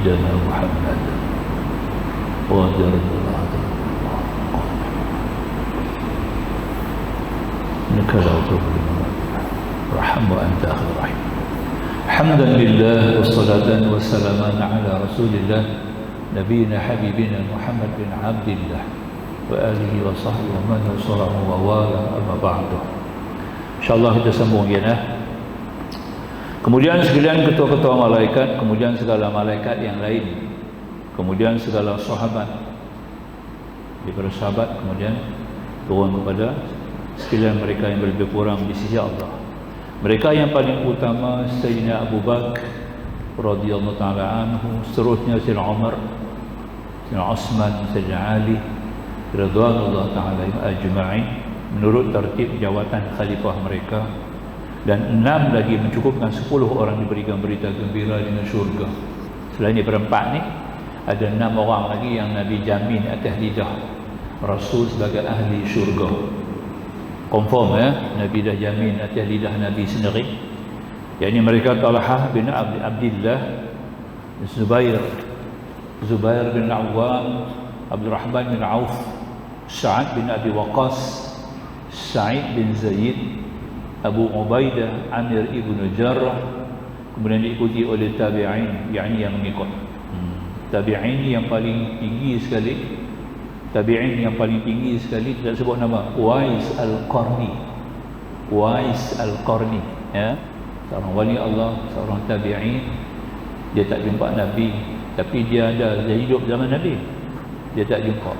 A: سيدنا محمد وغفر الله إنك لا تظلم رحم وأنت أخي الرحيم. حمدا لله والصلاة والسلام على رسول الله نبينا حبيبنا محمد بن عبد الله وآله وصحبه ومن نصره ووالاه أما بعد. InsyaAllah kita sambung ya. Kemudian sekalian ketua-ketua malaikat, kemudian segala malaikat yang lain, kemudian segala sahabat, daripada sahabat kemudian turun kepada sekalian mereka yang lebih kurang di sisi Allah. Mereka yang paling utama Sayyidina Abu Bakar radhiyallahu taala anhu, seterusnya Sayyidina Umar, Sayyidina Utsman, Sayyidina Ali radhiyallahu taala ajma'in menurut tertib jawatan khalifah mereka, dan 6 lagi mencukupkan 10 orang diberikan berita gembira dengan syurga. Selain daripada 4 ni, ada 6 orang lagi yang Nabi jamin atas lidah Rasul sebagai ahli syurga. Confirm ya, Nabi dah jamin atas lidah Nabi sendiri. Yang ini mereka Talhah bin Abdullah, Zubair bin Awwam, Abdul Rahman bin Auf, Sa'ad bin Abi Waqqas, Sa'id bin Zaid, Abu Ubaidah, Amir ibn Jarrah, kemudian diikuti oleh tabi'in, yakni yang mengikut. Tabi'in yang paling tinggi sekali, tabi'in yang paling tinggi sekali tidak sebut nama, Uwais Al-Qarni. Uwais Al-Qarni ya, seorang wali Allah, seorang tabi'in. Dia tak jumpa Nabi, tapi dia ada, dia hidup zaman Nabi, dia tak jumpa.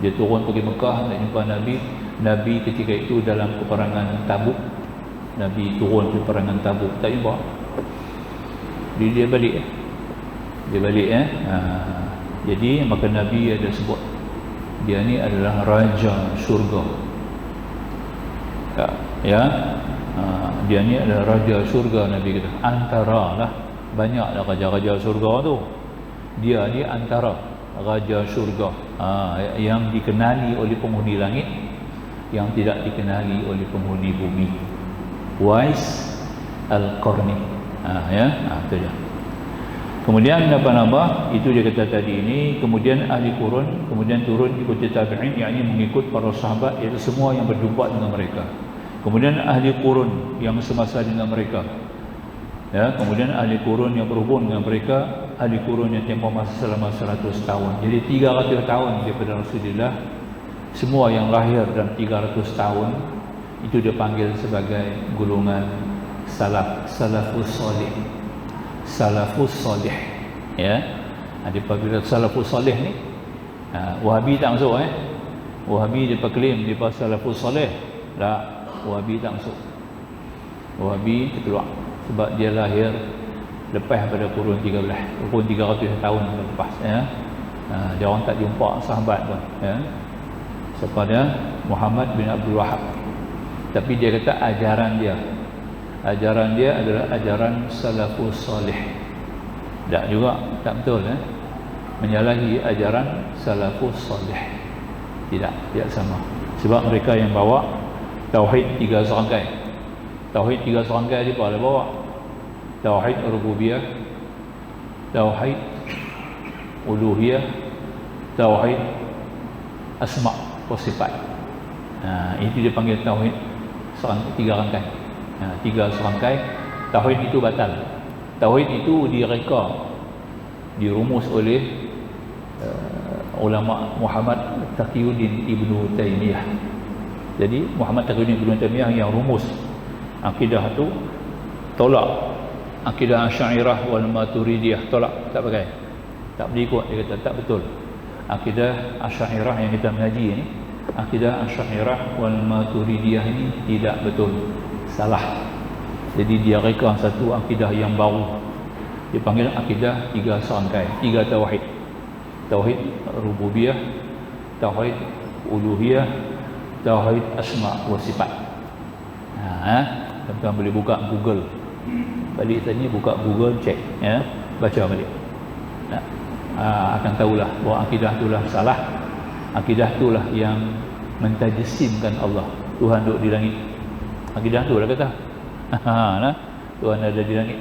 A: Dia turun pergi Mekah, tak jumpa Nabi. Nabi ketika itu dalam peperangan Tabuk, Nabi turun peperangan Tabuk, tak jumpa. Dia balik jadi maka Nabi ada sebut dia ni adalah raja syurga dia ni adalah raja syurga. Nabi kata antara lah, banyaklah raja-raja syurga tu, dia ni antara raja syurga yang dikenali oleh penghuni langit, yang tidak dikenali oleh penghuni bumi. Uwais Al-Qarni itu dia. Kemudian apa-apa itu dia kata tadi ini, kemudian ahli qurun, kemudian turun ikuti tabi'in, yakni mengikut para sahabat, iaitu semua yang berjumpa dengan mereka. Kemudian ahli qurun yang semasa dengan mereka ya, kemudian ahli qurun yang berhubung dengan mereka, ahli qurun yang tempoh masa selama 100 tahun. Jadi 300 tahun daripada Rasulullah. Semua yang lahir dalam 300 tahun itu dia panggil sebagai golongan salafus salih. Salafus salih ya. Apabila salafus salih ni Wahabi tak masuk Wahabi dia klaim dia pasal salafus salih. Tak, Wahabi tak masuk. Wahabi keluar sebab dia lahir lepas pada kurun 300 tahun lepas ya. Dia orang tak jumpa sahabat pun ya, kepada Muhammad bin Abdul Wahab. Tapi dia kata ajaran dia adalah ajaran salafus salih. Tak juga, tak betul menyalahi ajaran salafus salih. Tidak sama. Sebab mereka yang bawa tauhid 3 serangkai. Tauhid 3 serangkai dia bawa tauhid rububiyah, tauhid uluhiyah, tauhid asma wa sifat. Itu dia panggil tauhid 3 rangkai. 3 serangkai. Tauhid itu batal. Tauhid itu direka, dirumus oleh ulama Muhammad Taqiyuddin Ibnu Taimiyah. Jadi Muhammad Taqiyuddin Ibnu Taimiyah yang rumus akidah tu, tolak akidah Asy'ariyah wal Maturidiyah, tolak, tak pakai, tak boleh ikut. Dia kata tak betul. Akidah Asy'ariyah yang kita mengaji ni, akidah Asy'ariyah wal Maturidiyah ini tidak betul, salah. Jadi dia reka satu akidah yang baru, dipanggil akidah 3 serangkai, 3 tauhid. Tauhid rububiyah, tauhid uluhiyah, tauhid asma wa sifat. Tuan-tuan boleh buka Google balik tadi, buka Google, cek ya, baca balik. Akan tahulah bahawa akidah itulah salah. Akidah itulah yang mentajsimkan Allah, Tuhan duduk di langit. Akidah itulah kata Tuhan ada di langit.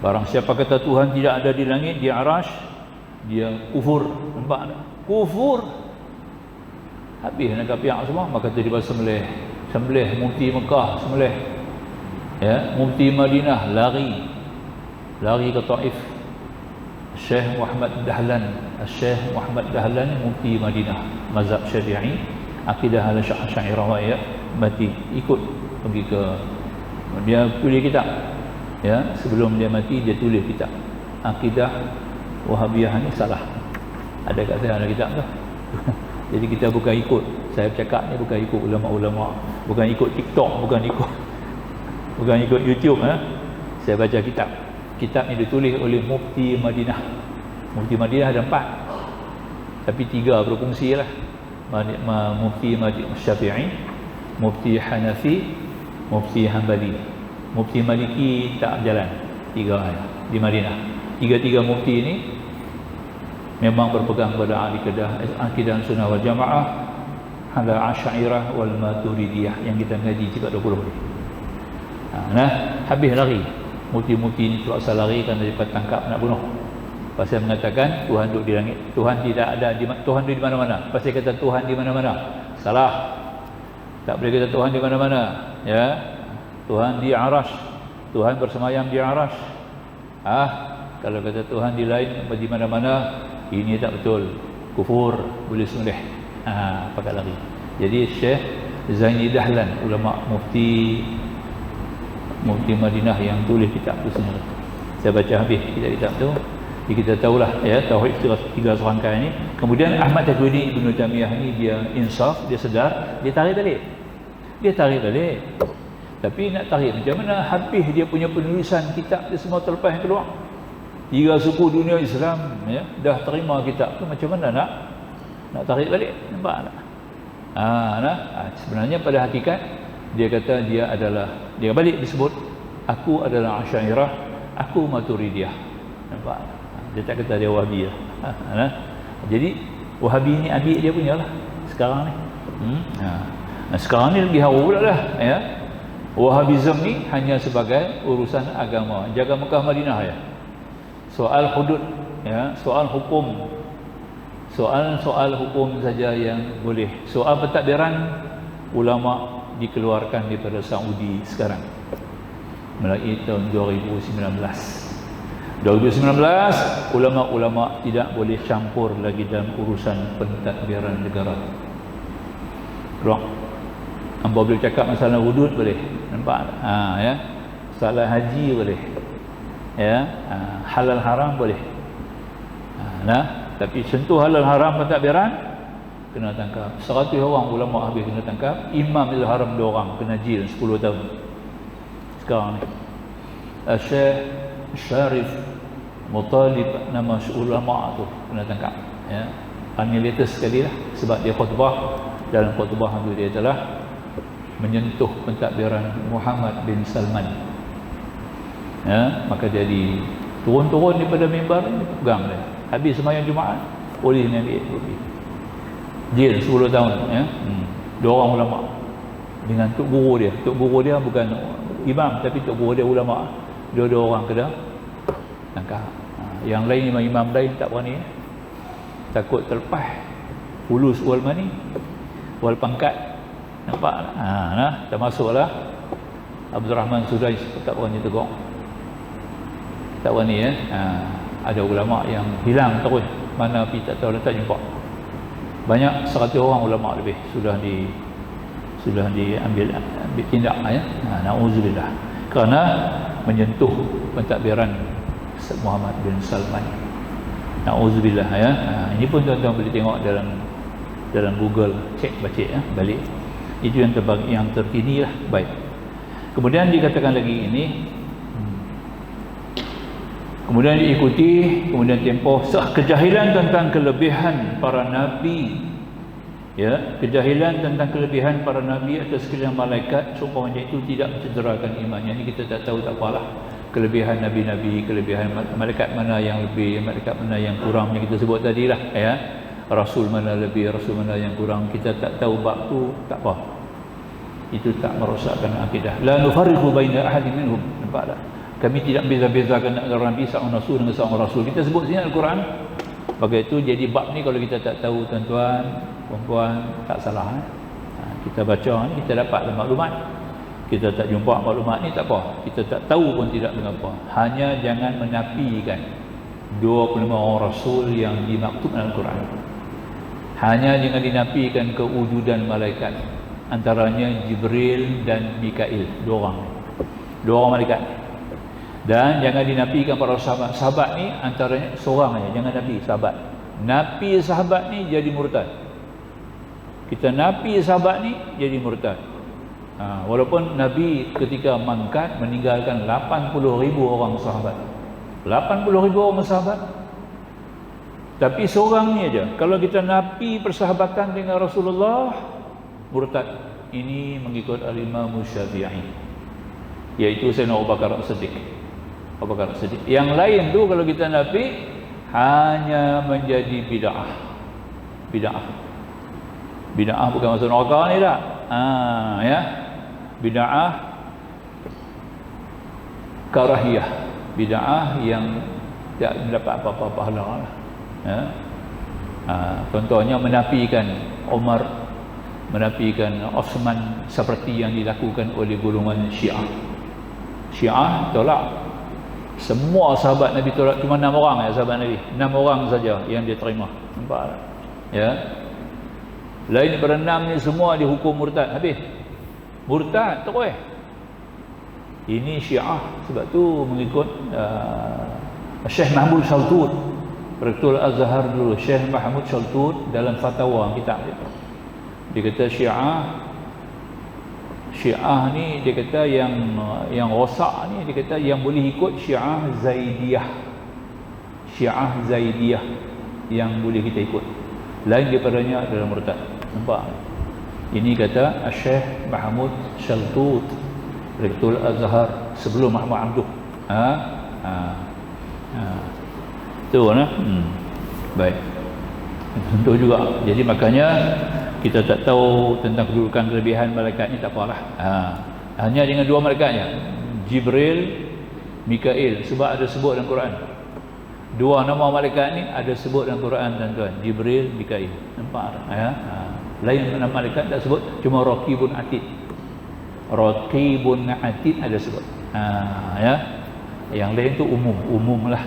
A: Barang siapa kata Tuhan tidak ada di langit, di arash, dia kufur. Nampak tak? Kufur. Habis nak kapiak semua, maka dia sembelih. Sembelih mufti Mekah, sembelih. Ya, mufti Madinah lari ke Taif. Syekh Muhammad Dahlan, Syekh Muhammad Dahlan mufti Madinah, mazhab Syafi'i, akidah Al-Asy'ariyah, ya, mati ikut pergi ke, dia tulis kitab. Ya, sebelum dia mati dia tulis kitab. Akidah Wahabiyah ni salah. Ada kat saya ada kitab tu. Jadi kita bukan ikut, saya cakap ni bukan ikut ulama-ulama, bukan ikut TikTok, bukan ikut YouTube, Saya baca kitab. Kitab ni ditulis oleh Mufti Madinah. Mufti Madinah ada 4, tapi 3 berfungsi lah. Mufti Syafi'i, Mufti Hanafi, Mufti Hanbali. Mufti Maliki tak berjalan, 3 di Madinah. 3 mufti ini memang berpegang pada akidah Sunnah wal Jamaah, Al-Asy'ariyah wal Maturidiyah yang kita ngaji juga 20 ni. Habis lari. Mufti-mufti ini terpaksa lari kerana dia tangkap nak bunuh. Pasal mengatakan Tuhan duduk di langit. Tuhan tidak ada Tuhan duduk di mana-mana. Pasal kata Tuhan di mana-mana. Salah. Tak boleh kata Tuhan di mana-mana. Ya. Tuhan di arash. Tuhan bersemayam di arash. Kalau kata Tuhan di lain di mana-mana, ini tak betul. Kufur, boleh sembelih. Pakai lari. Jadi Syekh Zaini Dahlan, ulama mufti Madinah yang tulis kitab tu semua. Saya baca habis kitab tu. Jadi kita tahulah ya tauhid 3 serangkaian ni. Kemudian Ahmad Taqiyuddin Ibn Taimiyah ni dia insaf, dia sedar, dia tarik balik. Tapi nak tarik macam mana? Habis dia punya penulisan kitab dia semua terlepas keluar. 3 suku dunia Islam ya dah terima kitab tu, macam mana nak tarik balik? Nampak tak? Sebenarnya pada hakikat dia kata dia balik disebut aku adalah Asy'ariyah, aku Maturidiyah. Nampak? Dia tak kata dia Wahabi lah. Jadi Wahabi ni adik dia punya lah sekarang ni. Sekarang ni lebih haru pula dah ya. Wahabism ni hanya sebagai urusan agama, jaga Mekah Madinah ya. Soal hudud ya, soal hukum. Soal hukum saja yang boleh. Soal pentadbiran ulama dikeluarkan daripada Saudi sekarang melalui tahun 2019. Ulama-ulama tidak boleh campur lagi dalam urusan pentadbiran negara. Keluar. Hamba boleh cakap masalah hudud boleh. Nampak? Ya. Salah haji boleh. Ya. Halal haram boleh. Tapi sentuh halal haram pentadbiran kena tangkap. 100 orang ulama habis kena tangkap. Imam Al Haram 2 orang kena jil 10 tahun. Sekarang ni Syekh Syarif Mutalib, nama ulama tu kena tangkap ya. Ini latest sekali lah, sebab dia khutbah. Dalam khutbah itu dia telah menyentuh pentadbiran Muhammad bin Salman ya. Maka dia turun daripada mimbar ni, pegang dia. Habis sembahyang Jumaat polis ni ambil jil 10 tahun ya. 2 orang ulama dengan tok guru dia. Tok guru dia bukan imam, tapi tok guru dia ulama. 2 orang kena tangkap. Yang lain imam lain tak berani takut terlepas fulus wal mani wal pangkat. Nampak termasuklah Abdul Rahman Sudais tak berani tegur, tak berani ya. Ada ulama yang hilang terus, mana pergi tak tahu, tak jumpa. Banyak 100 orang ulama lebih sudah diambil tindak ya. Nauzubillah, kerana menyentuh pentadbiran Muhammad bin Salman. Nauzubillah ya. Ini pun tuan-tuan boleh tengok dalam Google, cek baca ya, balik. Itu yang terkini lah. Baik. Kemudian dikatakan lagi ini, kemudian diikuti, kemudian tempoh kejahilan tentang kelebihan para nabi ya, kejahilan tentang kelebihan para nabi atau sekalian malaikat seumpamanya itu tidak mencederakan imannya. Ini kita tak tahu, tak apalah. Kelebihan nabi-nabi, kelebihan malaikat mana yang lebih, malaikat mana yang kurang, yang kita sebut tadilah ya. Rasul mana lebih, rasul mana yang kurang, kita tak tahu bab tu, tak apa. Itu tak merosakkan akidah. La nufarriqu baina ahadin minhum. Nampak tak? Kami tidak beza-bezakan antara Nabi seorang Rasul dengan seorang Rasul. Kita sebut sini Al-Quran. Bagi itu jadi bab ni kalau kita tak tahu tuan-tuan, puan-puan, tak salah. Kita baca ni, kita dapat maklumat. Kita tak jumpa maklumat ni tak apa. Kita tak tahu pun tidak mengapa. Hanya jangan menafikan 25 orang Rasul yang dimaktub dalam Al-Quran. Hanya jangan dinafikan kewujudan malaikat. Antaranya Jibril dan Mikail. Dua orang malaikat. Dan jangan dinafikan para sahabat. Sahabat ni antaranya seorang aja, jangan nafi sahabat. Nafi sahabat ni jadi murtad. Kita nafi sahabat ni jadi murtad. Walaupun Nabi ketika mangkat meninggalkan 80,000 orang sahabat. 80,000 orang sahabat. Tapi seorang ni aja. Kalau kita nafi persahabatan dengan Rasulullah, murtad. Ini mengikut Al-Imam Syafi'i, yaitu Sayyidina Abu Bakar As-Siddiq. Yang lain tu kalau kita nafi hanya menjadi bid'ah. Bid'ah bukan masuk neraka ni tak? Ya. Bid'ah karahiyah. Bid'ah yang tak mendapat apa-apa pahala lah. Ya. Contohnya menafikan Umar, menafikan Osman seperti yang dilakukan oleh golongan Syiah. Syiah tolak semua sahabat Nabi, tolak cuma 6 orang ya sahabat Nabi. 6 orang saja yang dia terima. Nampak tak? Ya. Lain daripada 6 ni semua dihukum murtad, habis. Murtad terus. Ini Syiah, sebab tu mengikut Syekh Mahmud Shaltut, Rektor Azhar dulu, Syekh Mahmud Shaltut dalam fatwa kitab dia. Dia kata Syiah ni dia kata yang rosak ni, dia kata yang boleh ikut Syiah Zaidiyah. Syiah Zaidiyah yang boleh kita ikut. Lain daripadanya adalah murtad. Nampak? Ini kata Syekh Mahmud Shaltut, Rektor Azhar sebelum Muhammad Abduh. Tu nah. Baik. Tentu juga. Jadi makanya kita tak tahu tentang kedudukan kelebihan malaikat ni, tak apalah. Hanya dengan 2 malaikatnya, Jibril, Mikail, sebab ada sebut dalam Quran. 2 nama malaikat ni ada sebut dalam Quran tuan-tuan, Jibril, Mikail. Nampak tak? Lain nama malaikat tak sebut, cuma Raqibun Atid. Raqibun Atid ada sebut. Ya. Yang lain tu umum lah.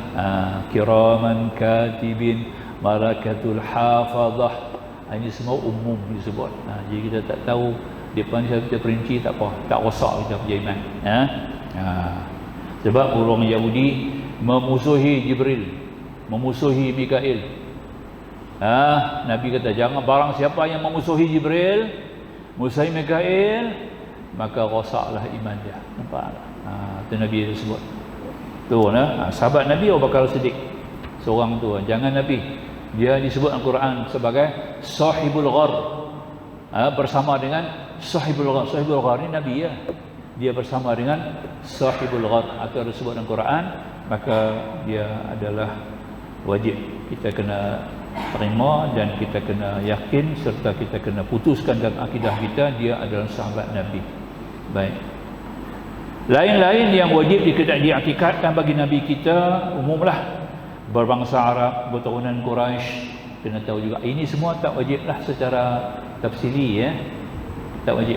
A: Kiraman katibin, malakatul hafazah. Ini semua umum disebut. Jadi kita tak tahu depan kita perinci, tak apa, tak rosak kita punya iman. Sebab orang Yahudi memusuhi Jibril, memusuhi Mikail. Nabi kata jangan, barang siapa yang memusuhi Jibril, musuhi Mikail, maka rosaklah iman dia. Nampak tak? Itu Nabi sebut. Tu sahabat Nabi Abu Bakar Siddiq, seorang tu, jangan Nabi. Dia disebut Al-Quran sebagai Sahibul Ghar, bersama dengan Sahibul Ghar. Sahibul Ghar ni Nabi ya. Dia bersama dengan Sahibul Ghar atau disebut Al-Quran, maka dia adalah wajib kita kena terima dan kita kena yakin serta kita kena putuskan dalam akidah kita dia adalah sahabat Nabi. Baik. Lain-lain yang wajib diiktikadkan bagi Nabi kita umumlah. Berbangsa Arab, berturunan Quraisy, kena tahu juga. Ini semua tak wajiblah secara tafsili ya. Tak wajib.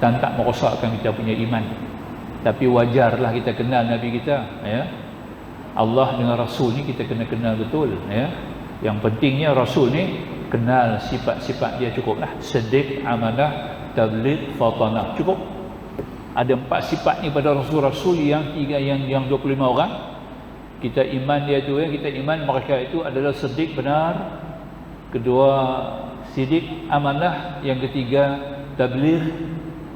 A: Dan tak merosakkan kita punya iman. Tapi wajarlah kita kenal Nabi kita ya. Allah dengan Rasul ni kita kena kenal betul ya. Yang pentingnya Rasul ni kenal sifat-sifat dia, cukuplah. Siddiq, amanah, tabligh, fatanah. Cukup. Ada 4 sifat ni pada Rasul-Rasul yang 25 orang. Kita iman dia tu ya, kita iman mereka itu adalah siddiq benar, kedua siddiq amanah, yang ketiga tabligh,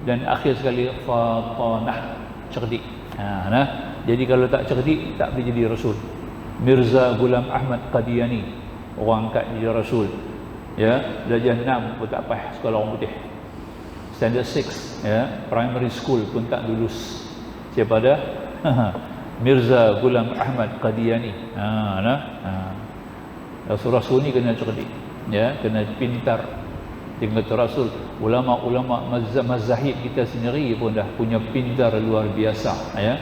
A: dan akhir sekali fatanah, cerdik. Jadi kalau tak cerdik tak boleh jadi rasul. Mirza Ghulam Ahmad Qadiani, orang angkat jadi rasul ya, darjah 6 pun tak apa, sekolah orang putih, standard 6 ya, primary school pun tak lulus. Siapa dah? Mirza Ghulam Ahmad Qadiani. Rasul-rasul ni kena cerdik ya, kena pintar. Dengan kata Rasul, ulama-ulama mazahib kita sendiri pun dah punya pintar luar biasa ya.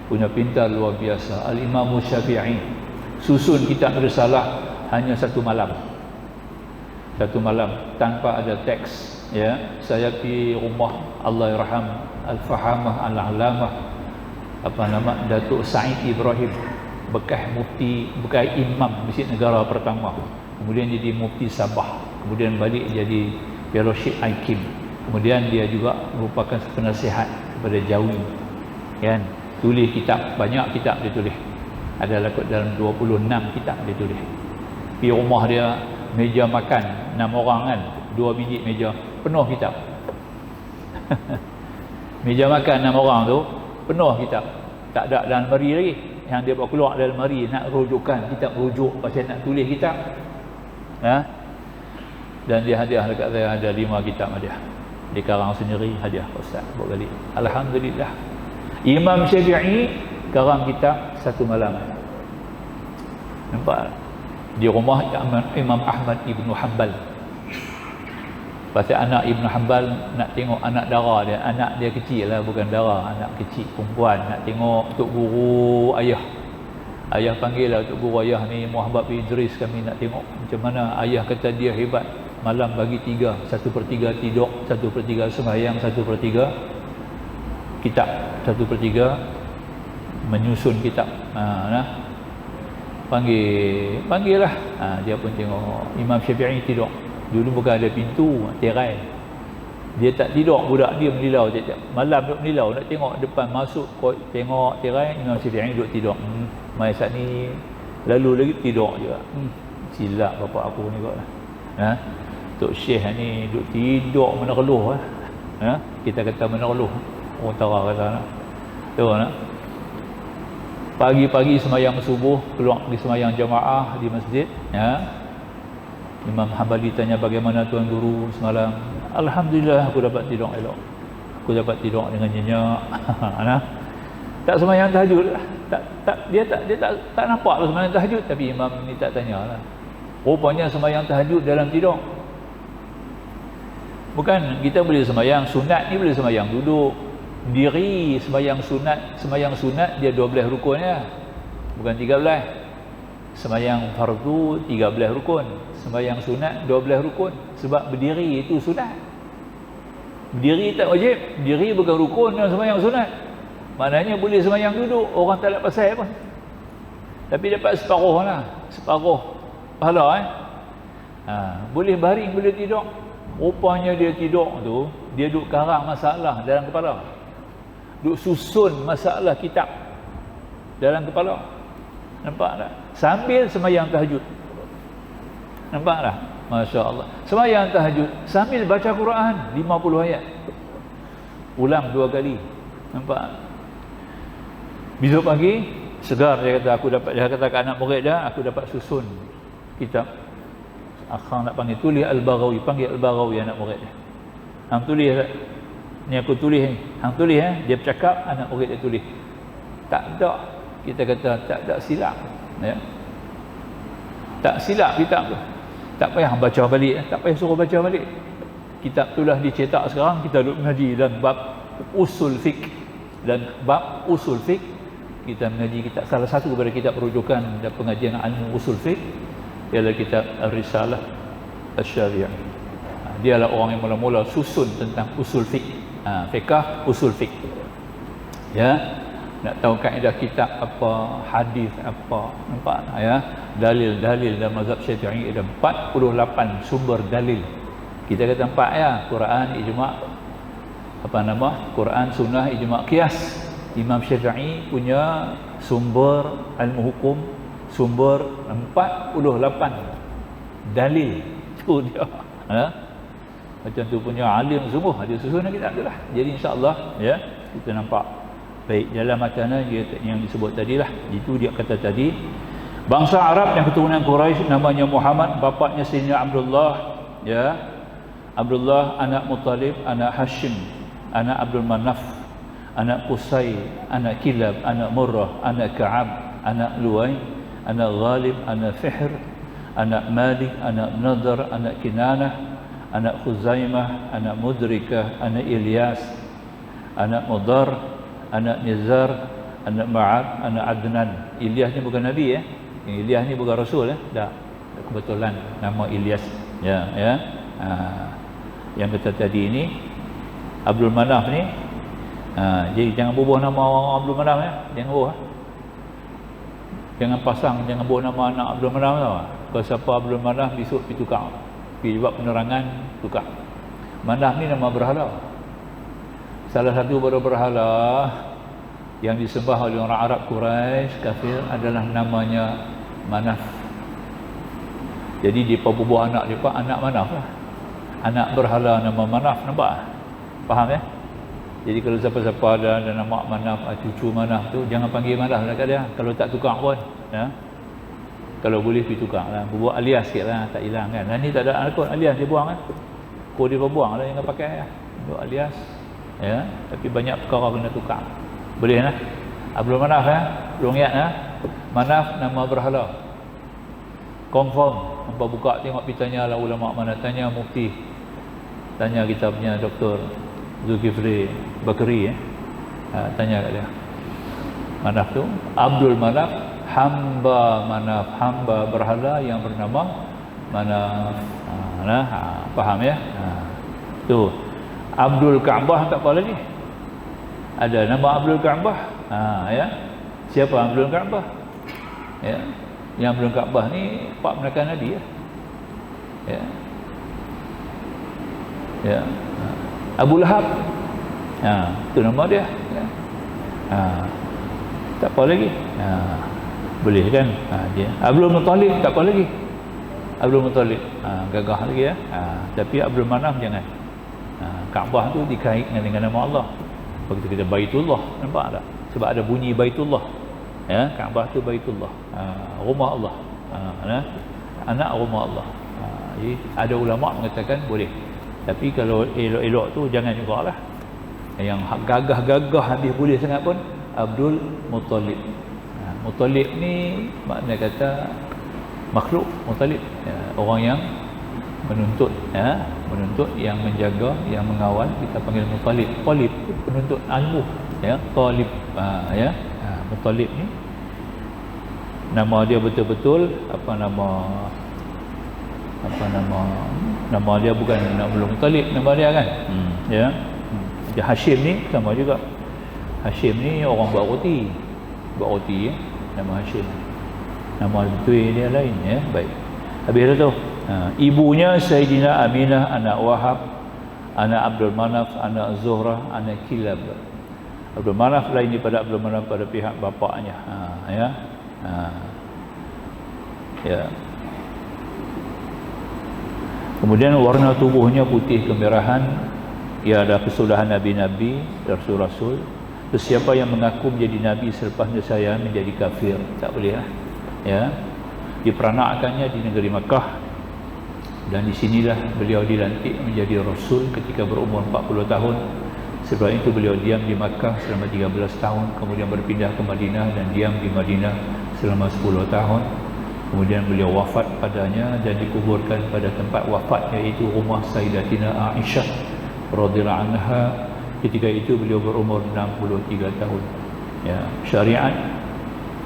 A: punya pintar luar biasa. Al-Imam Syafi'i susun kitab risalah hanya satu malam tanpa ada teks, ya. Saya pergi rumah Allahyarham Al-Fahamah Al-Alamah Datuk Said Ibrahim, bekas mufti, bekas imam Masjid Negara pertama, kemudian jadi mufti Sabah, kemudian balik jadi fellowship IKIM, kemudian dia juga merupakan penasihat kepada Jawi, kan. Tulis kitab, banyak kitab dia tulis, adalah dalam 26 kitab dia tulis. Di rumah dia, meja makan 6 orang kan, 2 biji meja penuh kitab. Meja makan 6 orang tu penuh kitab, tak ada dalam lemari lagi. Yang dia bawa keluar dalam lemari nak rujukan kitab, rujuk pasal nak tulis kitab, ha? Dan dia hadiah dekat saya, ada 5 kitab hadiah, dikarang sendiri, hadiah Ustaz buat balik. Alhamdulillah. Imam Syafi'i karang kitab satu malam. Nampak? Di rumah Imam Ahmad Ibn Hanbal. Pasal anak Ibn Hanbal nak tengok anak dara dia, anak dia kecil lah, bukan dara, anak kecil perempuan, nak tengok Tok Guru ayah. Ayah panggil lah Tok Guru ayah ni, Muhammad bin Idris, kami nak tengok macam mana ayah kata dia hebat. Malam bagi 3, 1/3 tidur, 1/3 sembahyang, 1/3 kitab, 1/3 menyusun kitab. Panggil lah. Dia pun tengok. Imam Syafi'i tidur. Dulu bukan ada pintu, tirai. Dia tak tidur, budak dia menilau tiap-tiap malam, duduk menilau nak tengok depan, masuk tengok tirai. Imam Syafi'i duduk tidur. Mai saat ni lalu lagi tidur juga. Silap bapak aku ni kot lah. Tok Syekh ni duduk tidur menereluh lah. Kita kata menereluh, orang Tara kata nak. Tahu nak? Pagi-pagi semayang subuh, keluar pergi semayang jamaah di masjid, ya. Imam Hanbali tanya, bagaimana Tuan Guru semalam? Alhamdulillah aku dapat tidur elok. Aku dapat tidur dengan nyenyak. Nah. Tak semayang tahajud lah. Dia tak nampak lah semayang tahajud, tapi imam ni tak tanyalah. Rupanya semayang tahajud dalam tidur. Bukan kita boleh semayang sunat ni, boleh semayang duduk diri. Semayang sunat dia 12 rukun ya, bukan 13. Semayang fardu 13 rukun, semayang sunat 12 rukun. Sebab berdiri itu sunat. Berdiri tak wajib, berdiri bukan rukun dalam semayang sunat. Maknanya boleh semayang duduk, orang tak nak pasal pun, tapi dapat separuh lah, separuh pahala boleh baring, boleh tidur. Rupanya dia tidur tu, dia duduk karang masalah dalam kepala, duduk susun masalah kitab dalam kepala. Nampak tak? Sambil semayang tahajud. Nampak tak? Masya Allah. Semayang tahajud sambil baca Quran 50 ayat, ulang 2 kali. Nampak? Besok pagi segar, dia kata dia kata ke anak murid dia, aku dapat susun kitab. Akhang nak panggil, tulis Al-Baghawi, panggil Al-Baghawi anak murid dia. Hang tulis ni, aku tulis ni. Hang tulis dia bercakap, anak murid dia tulis. Tak ada, kita kata tak ada silap, ya. Tak silap kitab tu. Tak payah baca balik, tak payah suruh baca balik. Kitab tu lah dicetak sekarang, kita duduk mengaji dan bab usul fiqh. Dan bab usul fiqh kita mengaji kitab, salah satu daripada kitab rujukan dan pengajian ilmu usul fiqh ialah kitab Ar-Risalah Asy-Syariah. Dialah orang yang mula-mula susun tentang usul fiqh, fiqh usul fiqh, ya. Nak tahu kaedah kitab apa, hadis apa, nampak ya. Dalil-dalil dalam mazhab Syafi'i ada 48 sumber dalil. Kita kata 4 ya, Quran, ijma', Quran, sunnah, ijma', qiyas. Imam Syafi'i punya sumber ilmu hukum, sumber 48 dalil. Tu dia. Macam tu punya alim sungguh, dia susun kitab tu lah. Jadi insya-Allah ya, kita nampak. Baik, dalam makanan yang disebut tadilah, itu dia kata tadi, bangsa Arab yang keturunan Quraisy namanya Muhammad, bapaknya Sayyidina Abdullah, ya. Abdullah anak Muttalib, anak Hashim, anak Abdul Manaf, anak Qusay, anak Kilab, anak Murrah, anak Ka'ab, anak Luwai, anak Ghalib, anak Fihr, anak Malik, anak Nadar, anak Kinanah, anak Khuzaimah, anak Mudrikah, anak Ilyas, anak Mudar, anak Nizar, anak Ma'ad, anak Adnan. Ilyas ni bukan nabi ya. Ilyas ni bukan rasul ya. Tak. Kebetulan nama Ilyas. Ya, ya. Yang kata tadi ini Abdul Manaf ni. Jadi jangan bubuh nama Abdul Manaf ya. Jangan bubuh. Jangan pasang, jangan bubuh nama anak Abdul Manaf tau. Kalau siapa Abdul Manaf besok pergi tukar. Pergi buat penerangan tukar. Manaf ni nama berhala. Salah satu berhala yang disembah oleh orang Arab Quraisy kafir adalah namanya Manaf. Jadi dia bubuh anak dia anak Manaf lah. Anak berhala nama Manaf, nampak? Faham ya? Jadi kalau siapa-siapa ada nama Manaf, cucu Manaf tu jangan panggil Manaf dekat dia. Kalau tak tukar pun, ya. Kalau boleh pergi tukar lah. Buat alias sikitlah, tak hilang kan. Dan ni tak ada kot alias dia buang kan. Kau dia buang lah, jangan pakai lah. Buat alias. Ya, tapi banyak perkara kena tukar. Boleh lah. Abdul Manaf ya. Belum ingat ya. Manaf nama berhala. Confirm. Hampa buka tengok pergi tanya lah ulama mana. Tanya mufti. Tanya kita punya Dr. Zulkifli Bakri ya. Tanya kat dia. Manaf tu Abdul Manaf, hamba Manaf, hamba berhala yang bernama Manaf. Faham ya? Tu Abdul Ka'bah tak apa lagi. Ada nama Abdul Ka'bah. Ya. Siapa Abdul Ka'bah? Ya. Yang Abdul Ka'bah ni pak menakan Nabi ya. Ya. Ya. Abu Lahab. Itu nama dia. Ya. Tak apa lagi. Boleh kan? Dia. Abdul Muttalib tak apa lagi. Abdul Muttalib. Gagah lagi ya. Tapi Abdul Manaf jangan. Kaabah tu dikaitkan dengan nama Allah. Begitu kita Baitullah, nampak tak? Sebab ada bunyi Baitullah. Ya, Kaabah tu Baitullah. Rumah Allah. Anak rumah Allah. Jadi ada ulama mengatakan boleh. Tapi kalau elok-elok tu jangan jugalah. Yang gagah-gagah habis boleh sangat pun Abdul Muttalib. Muttalib ni makna kata makhluk Muttalib. Orang yang menuntut menuntut, yang menjaga, yang mengawal, kita panggil Muttalib. Talib penuntut ilmu ya, talib. Muttalib ni nama dia betul-betul nama dia bukan Abdul Muttalib, nama dia kan. Dia Hashim ni sama juga. Hashim ni orang buat roti ya, nama Hashim. Nama betul dia lain ya. Baik. Habis tu ibunya Sayyidina Aminah, anak Wahab, anak Abdul Manaf, anak Zuhrah, anak Kilab. Abdul Manaf lain daripada Abdul Manaf pada pihak bapaknya. Ya. Kemudian warna tubuhnya putih kemerahan. Ia ada kesulahan nabi-nabi, rasul-rasul. Siapa yang mengaku menjadi nabi selepasnya saya menjadi kafir, tak boleh lah. Ya. Diperanakkannya di negeri Makkah. Dan di sinilah beliau dilantik menjadi rasul ketika berumur 40 tahun. Sebab itu beliau diam di Makkah selama 13 tahun, kemudian berpindah ke Madinah dan diam di Madinah selama 10 tahun. Kemudian beliau wafat padanya dan dikuburkan pada tempat wafat, iaitu rumah Sayyidatina Aisyah radhiyallahu anha. Ketika itu beliau berumur 63 tahun. Ya,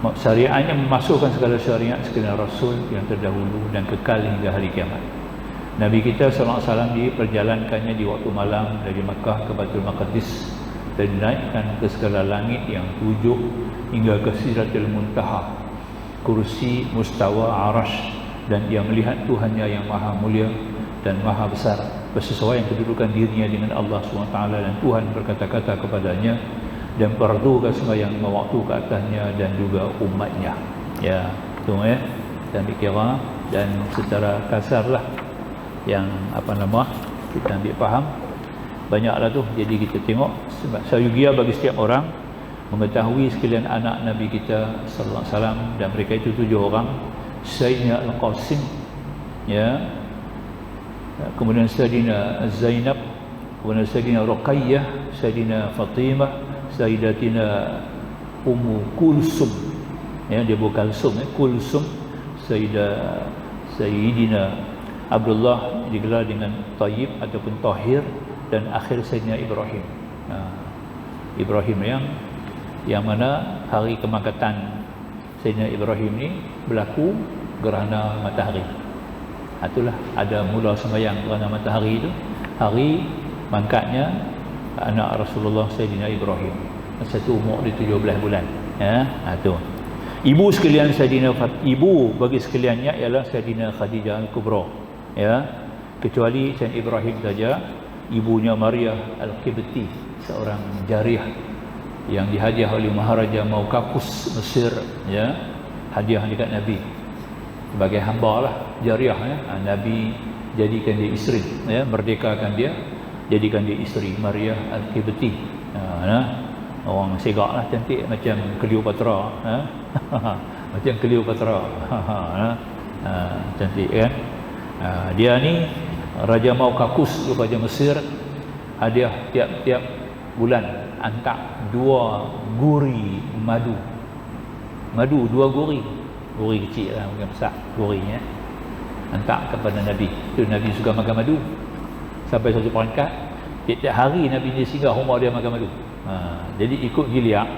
A: syariatnya memasukkan segala syariat sekalian rasul yang terdahulu dan kekal hingga hari kiamat. Nabi kita SAW diperjalankannya di waktu malam dari Makkah ke Baitul Maqdis dan dinaikkan ke segala langit yang 7 hingga ke Sidratul Muntaha, kursi, mustawa, arash, dan dia melihat Tuhannya yang maha mulia dan maha besar, bersesuaian kedudukan dirinya dengan Allah SWT, dan Tuhan berkata-kata kepadanya dan perdukan sembahyang 5 waktu ke atasnya dan juga umatnya. Ya, itu ya. Dan dikira dan secara kasarlah yang kita ambil faham banyaklah tu. Jadi kita tengok sebab sayugia bagi setiap orang mengetahui sekalian anak Nabi kita sallallahu alaihi wasallam, dan mereka itu 7 orang. Sayyidina Al-Qasim ya, kemudian Sayyidina Zainab, kemudian Sayyidina Ruqayyah, Sayyidina Fatimah, Sayyidatina Ummu Kulsum ya, dia bukan Kulsum ya, Kulsum, Sayyidina Abdullah digelar dengan Tayyib ataupun Tahir, dan akhir Sayyidina Ibrahim. Ibrahim yang yang mana hari kemangkatan Sayyidina Ibrahim ni berlaku gerhana matahari. Itulah ada mula sembahyang gerhana matahari itu hari mangkatnya anak Rasulullah Sayyidina Ibrahim. Masa tu umur dia 17 bulan. Ya, tu. Ibu sekalian ibu bagi sekaliannya ialah Sayyidina Khadijah Al-Kubra. Ya. Kecuali Sayyidina Ibrahim saja, ibunya Maria Al-Qibti, seorang jariah yang dihadiah oleh Maharaja Maukakus Mesir, ya, hadiah dekat Nabi sebagai hamba lah, jariah, ya. Nabi jadikan dia isteri, ya, merdekakan dia, jadikan dia isteri Maria Al-Qibti. Orang segak lah, cantik macam Cleopatra, macam Cleopatra. Cantik kan. Dia ni Raja Maukakus, Raja Mesir, hadiah tiap-tiap bulan hantar 2 guri madu. Madu 2 guri. Guri kecil lah, bukan besar gurinya. Hantar kepada Nabi. Itu Nabi suka makan madu. Sampai satu peringkat tiap-tiap hari Nabi ni singgah rumah dia makan madu. Jadi ikut giliak.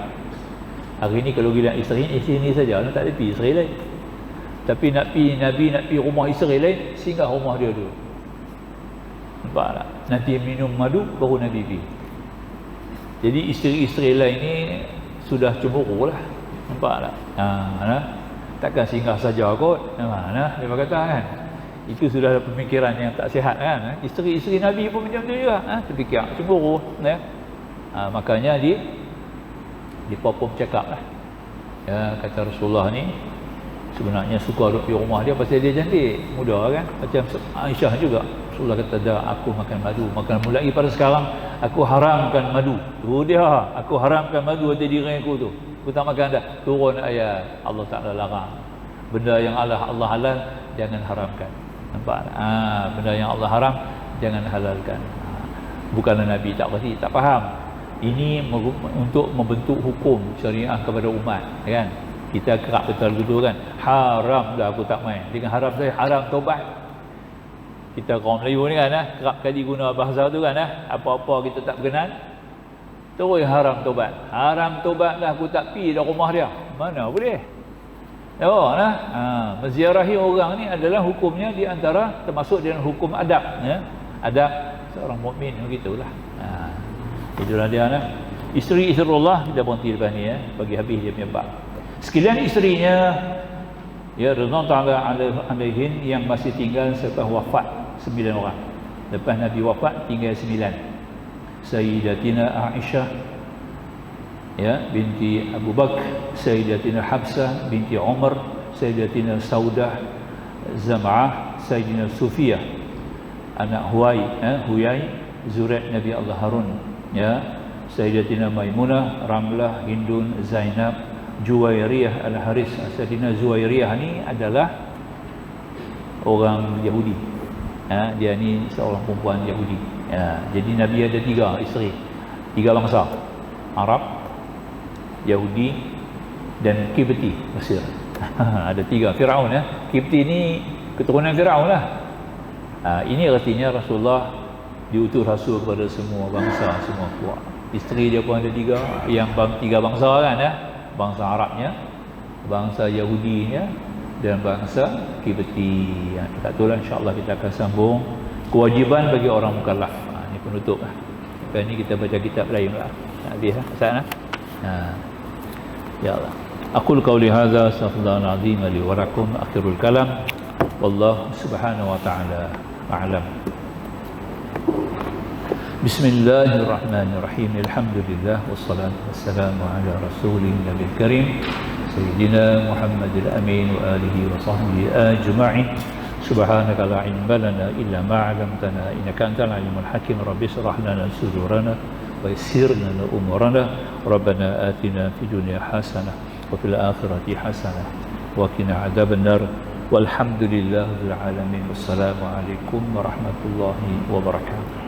A: Hari ni kalau giliak isteri ni saja, tak ada pergi isteri lain. Tapi Nabi nak pergi rumah isteri lain, singgah rumah dia dulu. Nampak tak? Nanti minum madu baru Nabi pergi. Jadi isteri-isteri lain ni sudah cemburu lah. Nampak tak? Takkan singgah saja kot. Dia berkata kan, itu sudah pemikiran yang tak sihat kan. Isteri-isteri Nabi pun macam tu juga, terfikir cemburu, ya. Makanya di popom cakap lah, ya, kata Rasulullah ni sebenarnya suka duduk di rumah dia pasal dia cantik, muda kan. Macam Aisyah juga, Rasulullah kata, dah aku makan madu, mulai pada sekarang aku haramkan madu. Tu dia, aku haramkan madu atas diri aku tu, aku tak makan dah. Turun ayat Allah Ta'ala larang. Benda yang Allah halal jangan haramkan. Nampak? Benda yang Allah haram jangan halalkan. Bukanlah Nabi tak berhati, tak faham. Ini untuk membentuk hukum syariah kepada umat, kan? Kita kerap betul gitu kan, haram dah aku tak main. Dengan haram saya, haram taubat. Kita kaum Melayu ni kan, kerap kali guna bahasa tu kan, apa-apa kita tak berkenan, terus haram taubat. Haram taubat dah aku tak pergi dah rumah dia. Mana boleh? Menziarahi orang ni adalah hukumnya di antara termasuk dalam hukum adab, ya. Adab seorang mukmin begitulah. Itulah dia lah. Isteri Allah kita berhenti lepas ni, ya, bagi habis dia punya bab. Sekalian isterinya, ya, radhiyallahu ta'ala alaihin, yang masih tinggal selepas wafat 9 orang. Lepas Nabi wafat tinggal 9. Sayyidatina Aisyah, ya, binti Abu Bakar, Sayyidatina Habsah binti Umar, Sayyidatina Saudah Zam'ah, Sayyidina Sufiyah anak Huyai, zuriat Nabi Allah Harun, ya, Sayyidatina Maimunah, Ramlah, Hindun, Zainab, Juwairiyah Al-Haris. Sayyidina Juwairiyah ni adalah orang Yahudi, dia ni seorang perempuan Yahudi, ya. Jadi Nabi ada 3 isteri, 3 bangsa, Arab, Yahudi dan Qibti, Mesir. Ada 3. Firaun, ya. Qibti ni keturunan Firaun lah. Ini artinya Rasulullah diutus rasul kepada semua bangsa, semua kuat. Isteri dia pun ada 3, yang 3 bangsa kan, ya. Bangsa Arabnya, bangsa Yahudinya dan bangsa Qibti. Tak tahu lah, insya-Allah kita akan sambung kewajiban bagi orang mukallaf. Ini penutup lah. Lepas ni kita baca kitab lain lah. Habis lah Ustaz lah. Ya Allah. Aqul qawli hadza astaghfirullahal azim li wa lakum, akhirul kalam. Wallahu subhanahu wa ta'ala a'lam. Bismillahirrahmanirrahim. Alhamdulillah wassalatu wassalamu ala rasulil nabiyil karim sayyidina Muhammadil amin wa alihi wa sahbihi ajma'in. Subhanaka la ilma lana illa ma 'allamtana innaka antal alimul hakim. Rabbi shrah lana sudurana wa yassir lana umurana. Rabbana atina fid dunya hasanah wa fil akhirati hasanah wa qina adzabannar. Walhamdulillahil alamin. Wassalamu alaikum warahmatullahi wabarakatuh.